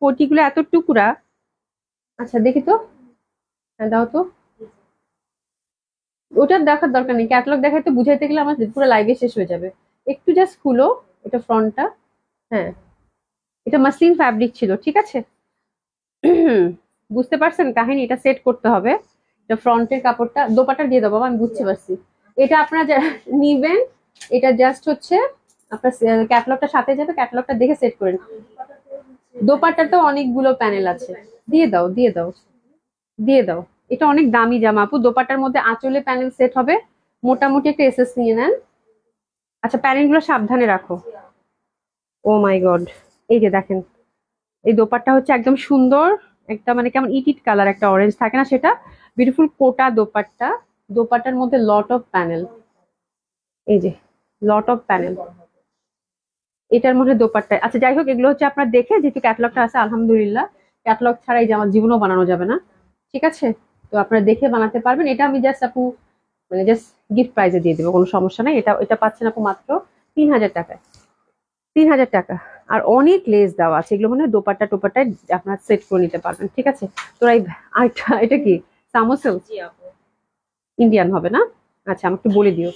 কোটিগুলো এত টুকরা। আচ্ছা দেখি তো, হ্যাঁ দাও তো। ওটার দেখার দরকার নেই, ক্যাটালগ দেখাতে বুঝাইতে গেলে আমার পুরো লাইভে শেষ হয়ে যাবে। একটু জাস্ট খুলো, এটা ফ্রন্টটা। হ্যাঁ, এটা মাসলিন ফ্যাব্রিক ছিল, ঠিক আছে। বুঝতে পারছেন কাহিনী, এটা সেট করতে হবে। এটা ফ্রন্টের কাপড়টা, দোপাট্টা দিয়ে দেবো বাবা, আমি বুঝতে পারছি। এটা আপনারা নিবেন, এটা জাস্ট হচ্ছে আপনার ক্যাটালগটা সাথে যাবে, ক্যাটালগটা দেখে সেট করেন। দোপাট্টাতে অনেকগুলো প্যানেল আছে, দিয়ে দাও দিয়ে দাও দিয়ে দাও। এটা অনেক দামি জামা আপু, দোপাট্টার মধ্যে আঁচলে প্যানেল সেট হবে। মোটামুটি একটা এসএস নিয়ে নেন। আচ্ছা, প্যানেল গুলো সাবধানে রাখো। ও মাই গড, এই যে দেখেন, এই দোপাট্টা হচ্ছে একদম সুন্দর, একটা মানে কেমন ইটিট কালার, একটা অরেঞ্জ থাকে না, সেটা বিউটিফুল কোটা দোপাট্টা। দোপাট্টার মধ্যে লট অফ প্যানেল, এই যে লট অফ প্যানেল এটার মধ্যে দোপাট্টা। আচ্ছা যাই হোক, এগুলো হচ্ছে আপনার দেখে, যেহেতু ক্যাটালগটা আছে আলহামদুলিল্লাহ, ক্যাটালগ ছাড়া এই যে আমার জীবনও বানানো যাবে না। ঠিক আছে, তো আপনারা দেখে বানাতে পারবেন। এটা আমি জাস্ট আপু মানে জাস্ট গিফট প্রাইজে দিয়ে দেবো, কোনো সমস্যা নেই। এটা এটা পাচ্ছেন আপু মাত্র 3000 টাকায়। 3000 টাকা। আর অনেক লেস দেওয়া আছে, এগুলো মনে হয় দোপাট্টা টোপাট্টায় আপনার সেট করে নিতে পারবেন। ঠিক আছে, তোরা এই আরেকটা, এটা কি সামোসেল? ইন্ডিয়ান হবে না? আচ্ছা, আমাকে একটু বলে দিও।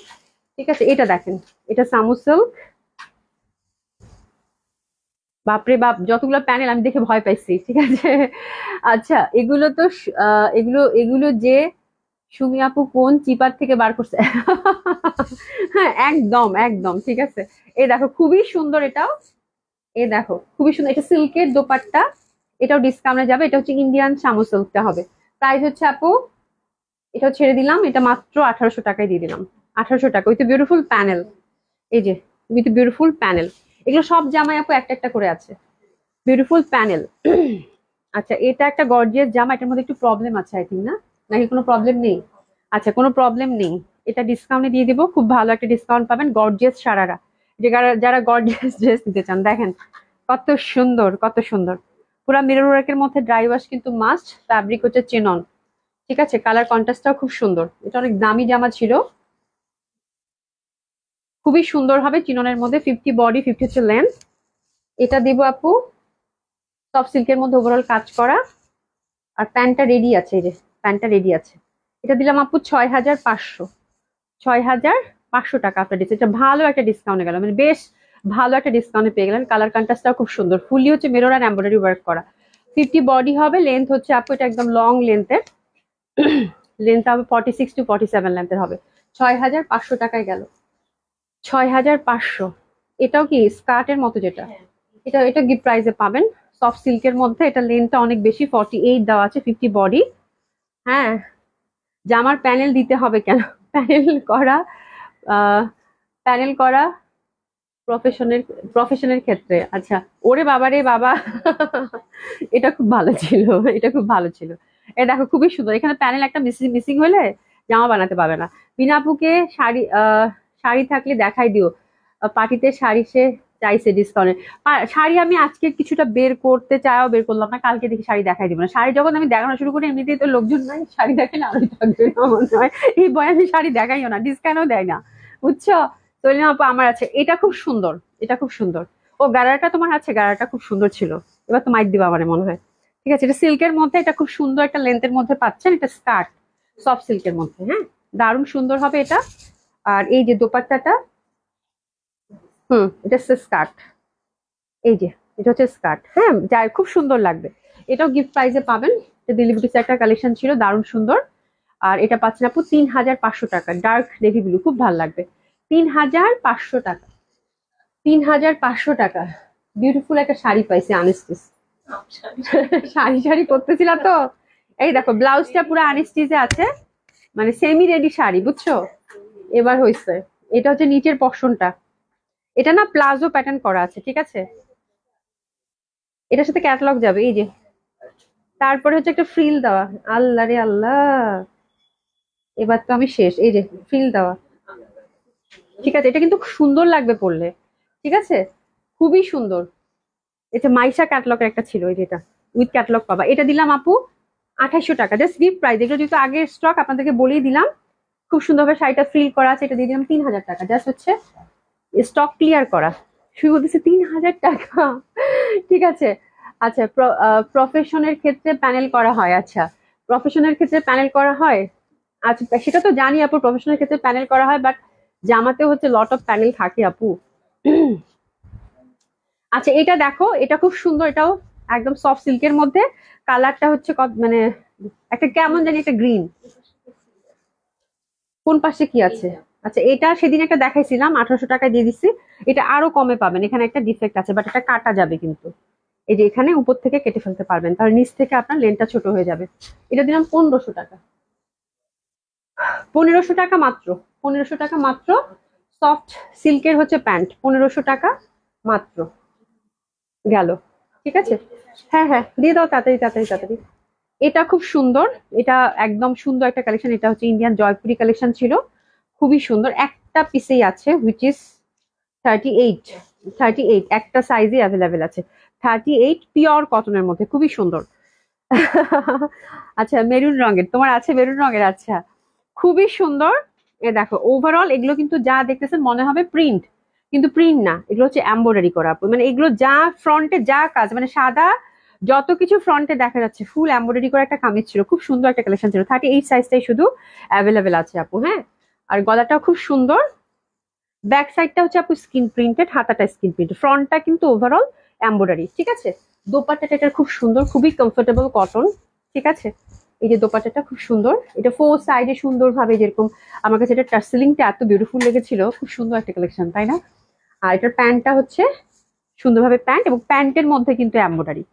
ঠিক আছে, এটা দেখেন, এটা সামোসেল। বাপরে বাপ, যতগুলো প্যানেল আমি দেখে ভয় পাইছি। ঠিক আছে, আচ্ছা এগুলো তো এগুলো এগুলো যে সুমি আপু কোন চিপার থেকে বার করছে। হ্যাঁ, একদম একদম ঠিক আছে। এই দেখো খুবই সুন্দর এটাও, এই দেখো খুবই সুন্দর, এটা সিল্কের দোপাট্টা, এটাও ডিসকাউন্টে যাবে। এটা হচ্ছে ইন্ডিয়ান শামু সিল্কটা হবে। প্রাইস হচ্ছে আপু, এটাও ছেড়ে দিলাম, এটা মাত্র 1800 টাকায় দিয়ে দিলাম। 1800 টাকা উইথ বিউটিফুল প্যানেল, এই যে উইথ বিউটিফুল প্যানেল। এগুলো সব জামাই আপু একটা একটা করে আছে, বিউটিফুল প্যানেল। আচ্ছা, এটা একটা গর্জিয়াস জামা, এটার মধ্যে একটু প্রবলেম আছে আই থিঙ্ক, না নাকি কোনো প্রবলেম নেই? আচ্ছা, কোনো প্রবলেম নেই, এটা ডিসকাউন্টে দিয়ে দিব, খুব ভালো একটা ডিসকাউন্ট পাবেন। গর্জিয়াস সারারা, যারা যারা গর্জিয়াস ড্রেস নিতে চান, দেখেন কত সুন্দর কত সুন্দর। পুরা মিরর ওয়ার্কের মধ্যে ড্রাই ওয়াশ কিন্তু মাস্ট, ফ্যাব্রিক হচ্ছে চেনন। ঠিক আছে, কালার কন্ট্রাস্টটাও খুব সুন্দর। এটা অনেক দামি জামা ছিল, খুবই সুন্দর হবে চিননের মধ্যে। 50 বডি, 50 হচ্ছে লেন্থ। এটা দিব আপু সফট সিল্কের মধ্যে ওভারঅল কাজ করা, আর প্যান্টটা রেডি আছে, এই যে প্যান্টটা রেডি আছে। এটা দিলাম আপু 6500, 6500 টাকা আপনার দিচ্ছে। এটা ভালো একটা ডিসকাউন্টে গেল, মানে বেশ ভালো একটা ডিসকাউন্টে পেয়ে গেলেন। কালার কন্ট্রাস্টটাও খুব সুন্দর, ফুললি হচ্ছে মিরর আর এমব্রয়ডারি ওয়ার্ক করা। 50 বডি হবে, লেন্থ হচ্ছে আপু এটা একদম লং লেন্থের, লেন্থ হবে 46 to 47 লেন্থের হবে। 6500 টাকায় গেল, 6500। এটাও কি স্কার্টের মতো যেটা, এটা এটা গিফট প্রাইসে পাবেন, সফট সিল্কের মধ্যে। এটা লেন্থটা অনেক বেশি, 48 দেওয়া আছে, 50 বডি। হ্যাঁ, জামার প্যানেল দিতে হবে কেন? প্যানেল করা, প্যানেল করা প্রফেশনের প্রফেশনের ক্ষেত্রে, আচ্ছা। ওরে বাবা রে বাবা এটা খুব ভালো ছিল, এটা খুব ভালো ছিল। এ দেখো খুবই সুন্দর, এখানে প্যানেল একটা মিসিং মিসিং হলে জামা বানাতে পারবে না। বিনা আপুকে শাড়ি শাড়ি থাকলে দেখাই দিও, পার্টিতে শাড়ি সে চাইছে ডিসকাউন্টে। শাড়ি আমি আজকে কিছুটা বের করতে চাইও বের করলাম না, কালকে দেখি শাড়ি দেখাই দিব না। শাড়ি যখন আমি দেখানো শুরু করি এমনিতেই তো লোকজন নাই, শাড়ি দেখালে আরোই থাকবে না মনে হয়। এই বয় আমি শাড়ি দেখাইও না, ডিসকাউন্টও দেয় না, বুঝছো? তৈলিনা আপু আমার আছে, এটা খুব সুন্দর, এটা খুব সুন্দর। ও গারাটা তোমার আছে, গারাটা খুব সুন্দর ছিল। এবার তো মাইক দিবা আমার মনে হয়। ঠিক আছে, এটা সিল্কের মধ্যে, এটা খুব সুন্দর একটা লেন্থের মধ্যে পাচ্ছেন, এটা স্কার্ট, সফট সিল্কের মধ্যে, হ্যাঁ দারুণ সুন্দর হবে এটা। আর এই যে দোপাট্টাটা, এটা হচ্ছে স্কার্ট, এই যে এটা হচ্ছে স্কার্ট, হ্যাঁ যাই খুব সুন্দর লাগবে। এটাও গিফট প্রাইজে পাবেন, এটা দিল্লি বুটিক্সের একটা কালেকশন ছিল, দারুণ সুন্দর। আর এটা পাচ্ছেন আপু 3500 টাকা, ডার্ক নেভি ব্লু, খুব ভালো লাগবে। 3500 টাকা, 3500 টাকা। বিউটিফুল একটা শাড়ি পাইছি আনস্টিচ। শাড়ি শাড়ি পরতেছিলাম তো, এই দেখো ব্লাউজটা পুরো আনস্টিচে আছে, মানে সেমি রেডি শাড়ি, বুঝছো? এবার হয়েছে, এটা হচ্ছে নিচের পশনটা, এটা না প্লাজো প্যাটার্ন করা আছে, ঠিক আছে? এটার সাথে ক্যাটালগ যাবে, এই যে। তারপরে হচ্ছে একটা ফ্রিল দেওয়া, আল্লাহ রে আল্লাহ, এবার তো আমি শেষ। এই যে ফ্রিল দেওয়া, ঠিক আছে, এটা কিন্তু খুব সুন্দর লাগবে পরলে, ঠিক আছে, খুবই সুন্দর। এটা মাইশা ক্যাটালগের একটা ছিল, এই যেটা উইথ ক্যাটালগ পাবা, এটা দিলাম আপু 2800 টাকা, জাস্ট গিফট প্রাইস। এগুলো যেহেতু আগের স্টক আপনাদেরকে বলেই দিলাম, খুব সুন্দরভাবে শাড়িটা ফ্রিল করা আছে, এটা দিয়ে দিলাম 3000 টাকা, জাস্ট হচ্ছে স্টক ক্লিয়ার করা। শুরু বলতেছে 3000 টাকা, ঠিক আছে। আচ্ছা, প্রফেশনের ক্ষেত্রে প্যানেল করা হয়, আচ্ছা প্রফেশনের ক্ষেত্রে প্যানেল করা হয়, আচ্ছা সেটা তো জানি আপু, প্রফেশনের ক্ষেত্রে প্যানেল করা হয়, বাট জামাতে হচ্ছে লট অফ প্যানেল থাকে আপু। আচ্ছা এটা দেখো, এটা খুব সুন্দর, এটাও একদম সফট সিল্কের মধ্যে, কালারটা হচ্ছে মানে একটা কেমন জানি একটা গ্রিন। কোন পাশে কি আছে? আচ্ছা এটা সেদিন একটা দেখাইছিলাম, 1800 টাকায় দিয়ে দিচ্ছি। এটা আরো কমে পাবেন, এখানে একটা ডিফেক্ট আছে, বাট এটা কাটা যাবে কিন্তু, এই যে এখানে উপর থেকে কেটে ফেলতে পারবেন, তাহলে নিচ থেকে আপনার লেনটা ছোট হয়ে যাবে। এটা দিলাম 1500 টাকা, 1500 টাকা মাত্র, 1500 টাকা মাত্র। সফট সিল্কের হচ্ছে প্যান্ট, 1500 টাকা মাত্র, গেল, ঠিক আছে। হ্যাঁ হ্যাঁ দিয়ে দাও তাড়াতাড়ি তাড়াতাড়ি তাড়াতাড়ি। এটা খুব সুন্দর, এটা একদম সুন্দর একটা কালেকশন, এটা হচ্ছে ইন্ডিয়ান জয়পুরি কালেকশন ছিল, খুবই সুন্দর। একটা পিসেই আছে, হুইচ ইজ 38, 38 একটা সাইজে অ্যাভেলেবেল আছে, 38 পিওর কটনের মধ্যে, খুবই সুন্দর। আচ্ছা মেরুন রঙের তোমার আছে, মেরুন রঙের, আচ্ছা খুবই সুন্দর। এ দেখো ওভারঅল এগুলো কিন্তু যা দেখতেছেন মনে হবে প্রিন্ট, কিন্তু প্রিন্ট না, এগুলো হচ্ছে এমব্রয়ডারি করা, মানে এগুলো যা ফ্রন্টে যা কাজ, মানে সাদা যত কিছু ফ্রন্টে দেখা যাচ্ছে ফুল এমব্রয়ডারি করা একটা কামিজ ছিল, খুব সুন্দর একটা কালেকশন ছিল। 38 সাইজটাই শুধু অ্যাভেলেবেল আছে আপু, হ্যাঁ। আর গলাটাও খুব সুন্দর, ব্যাক সাইডটা হচ্ছে আপু স্কিন প্রিন্টেড, হাতাটা স্কিন প্রিন্টেড, ফ্রন্টটা কিন্তু ওভারঅল এমব্রয়ডারি, ঠিক আছে। দোপাট্টাটা এটার খুব সুন্দর, খুবই কমফোর্টেবল কটন, ঠিক আছে। এই যে দোপাট্টাটা খুব সুন্দর, এটা ফোর সাইডে সুন্দর ভাবে যেরকম, আমার কাছে এটা টার্সেলিংটা এত বিউটিফুল লেগেছিল, খুব সুন্দর একটা কালেকশন, তাই না? আর এটার প্যান্টটা হচ্ছে সুন্দরভাবে প্যান্ট, এবং প্যান্টের মধ্যে কিন্তু এমব্রয়ডারি।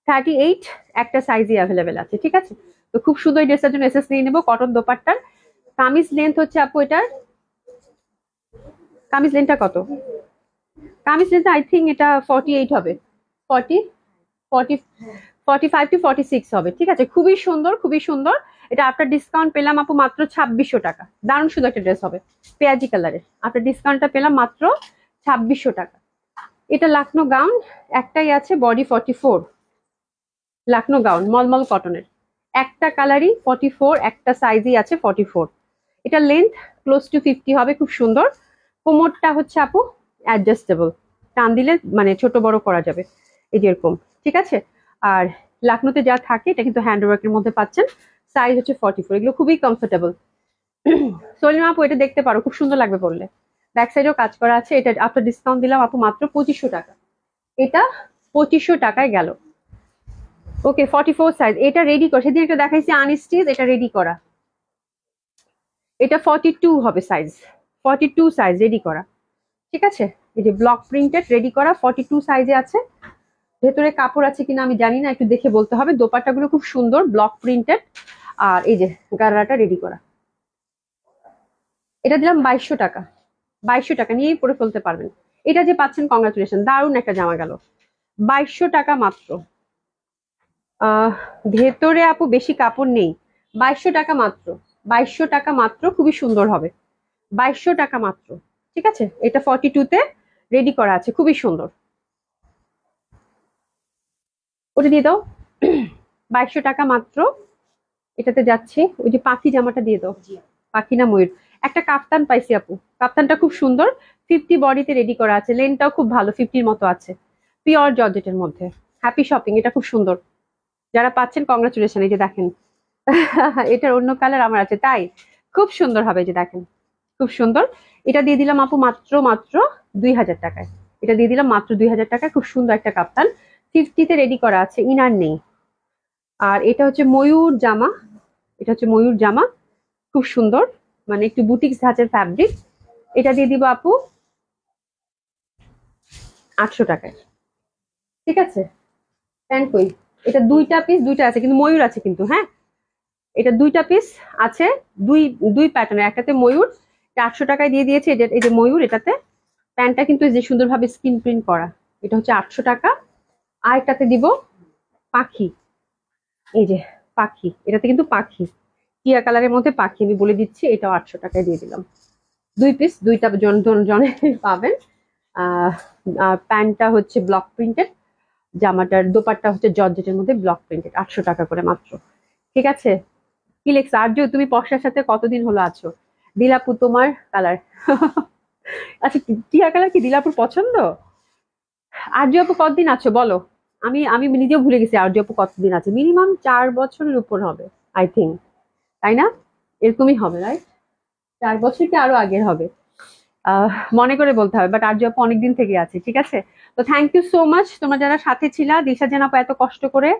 38 একটা সাইজই অ্যাভেলেবেল আছে, ঠিক আছে। তো খুব সুন্দর, এই ড্রেসটার জন্য এসএস নিয়ে নেবো, কটন দোপাট্টার। কামিজ লেন্থ হচ্ছে আপু এটার, কামিজ লেন্থটা কত? কামিজ লেন্থ আই থিঙ্ক এটা 48 হবে, 40, 40, 45 to 46 হবে, ঠিক আছে। খুবই সুন্দর, খুবই সুন্দর। এটা আপনার ডিসকাউন্ট পেলাম আপু মাত্র 2600 টাকা, দারুণ সুন্দর একটা ড্রেস হবে, পেঁয়াজি কালারের। আপনার ডিসকাউন্টটা পেলাম মাত্র 2600 টাকা। এটা লাখনো গাউন, একটাই আছে, বডি 44, লাখনো গাউন মলমল কটনের, একটা কালারই 44, একটা সাইজই আছে 44। এটা লেন্থ ক্লোজ টু 50 হবে, খুব সুন্দর। কোমরটা হচ্ছে আপু অ্যাডজাস্টেবল, টান দিলে মানে ছোট বড় করা যাবে, এই যে এরকম, ঠিক আছে। আর লাখনোতে যা থাকে এটা কিন্তু হ্যান্ড ওয়ার্কের মধ্যে পাচ্ছেন, সাইজ হচ্ছে 44, এগুলো খুবই কমফোর্টেবল। সলিমা আপু এটা দেখতে পারো, খুব সুন্দর লাগবে পরলে, ব্যাক সাইডেও কাজ করা আছে। এটা আপনার ডিসকাউন্ট দিলাম আপু মাত্র 2500 টাকা, এটা 2500 টাকায় গেল। ওকে 44 সাইজ, এটা রেডি করা, সেদিন একটা দেখাইছি আনস্টিচ, এটা রেডি করা, এটা 42 হবে সাইজ, 42 সাইজ রেডি করা, ঠিক আছে। এই যে ব্লক প্রিন্টেড রেডি করা 42 সাইজে আছে। ভেতরে কাপড় আছে কিনা আমি জানি না, একটু দেখে বলতে হবে। দোপাট্টাগুলো খুব সুন্দর ব্লক প্রিন্টেড, আর এই যে গারাটা রেডি করা, এটা দিলাম 2200 টাকা, 2200 টাকা নিয়েই পরে ফেলতে পারবেন। এটা যে পাচ্ছেন কংগ্রাচুলেশন, দারুণ একটা জামা গেল। 2200 টাকা মাত্র। ভেতরে আপু বেশি কাপড় নেই। 2200 টাকা মাত্র। 2200 টাকা মাত্র, খুবই সুন্দর হবে। 2200 টাকা মাত্র। ঠিক আছে, এটা 42 তে রেডি করা আছে, খুবই সুন্দর। ওটা দিয়ে দাও। 2200 টাকা মাত্র। এটাতে যাচ্ছে। ওই যে পাখি জামাটা দিয়ে দাও। পাখি না ময়ূর? একটা কাফতান পাইছি আপু, কাফতানটা খুব সুন্দর। 50 বডিতে রেডি করা আছে, লেনটাও খুব ভালো, 50-র মতো আছে। পিওর জর্জেটের মধ্যে। হ্যাপি শপিং, এটা খুব সুন্দর। যারা পাচ্ছেন কংগ্রাচুলেশন। এই যে দেখেন, এটার অন্য কালার আমার আছে, তাই খুব সুন্দর হবে। এই যে দেখেন, খুব সুন্দর। এটা দিয়ে দিলাম আপু মাত্র মাত্র 2000 টাকায়। এটা দিয়ে দিলাম মাত্র 2000 টাকায়, খুব সুন্দর একটা কাপ্তান। 50-তে রেডি করা আছে, ইনার নেই। আর এটা হচ্ছে ময়ূর জামা। এটা হচ্ছে ময়ূর জামা, খুব সুন্দর, মানে একটু বুটিক্স ধাঁচের ফ্যাব্রিক। এটা দিয়ে দিব আপু 800 টাকায়। ঠিক আছে, প্যান্ট কই? এটা দুইটা পিস, দুইটা আছে কিন্তু ময়ূর আছে কিন্তু, হ্যাঁ। এটা দুইটা পিস আছে, দুই দুই প্যাটার্নের, একটাতে ময়ূর। 800 টাকায় দিয়ে দিয়েছে। এই যে ময়ূর, এটাতে প্যান্টটা কিন্তু এই যে সুন্দরভাবে স্ক্রিন প্রিন্ট করা। এটা হচ্ছে 800 টাকা। আর একটাতে দিব পাখি। এই যে পাখি, এটাতে কিন্তু পাখি, টিয়া কালারের মধ্যে পাখি, আমি বলে দিচ্ছি। এটাও 800 টাকায় দিয়ে দিলাম। দুই পিস, দুইটা জনে পাবেন। আর প্যান্টটা হচ্ছে ব্লক প্রিন্টেড, জামাটার দোপাট্টা হচ্ছে জর্জেটের মধ্যে ব্লক প্রিন্টেড। 800 টাকা করে মাত্র। ঠিক আছে। কি লেখছ আর্য? তুমি পশার সাথে কতদিন হলো আছো? দিলাপু তোমার কালার। আচ্ছা, টিয়া কালার কি দিলাপুর পছন্দ? আর্য আপু কতদিন আছো বলো? আমি আমি নিজেও ভুলে গেছি আর্য আপু কতদিন আছে। মিনিমাম 4 বছরের উপর হবে, আই থিঙ্ক, তাই না? এরকমই হবে, রাইট? 4 বছর কি আরো আগের হবে। মনে করে বলতে হবে, বাট আর্য আপু অনেকদিন থেকে আছে। ঠিক আছে, তো থ্যাংক ইউ সো মাচ তোমরা যারা সাথে ছিলা। দিশা জান আপু এত কষ্ট করে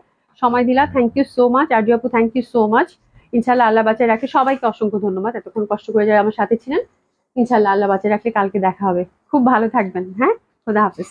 সময় দিলা, থ্যাংক ইউ সো মাচ। আর্য আপু থ্যাংক ইউ সো মাচ। ইনশাল্লাহ আল্লাহ বাঁচায় রাখে। সবাইকে অসংখ্য ধন্যবাদ এতক্ষণ কষ্ট করে যারা আমার সাথে ছিলেন। ইনশাল্লাহ আল্লাহ বাঁচায় রাখলে কালকে দেখা হবে। খুব ভালো থাকবেন, হ্যাঁ। খোদা হাফেজ।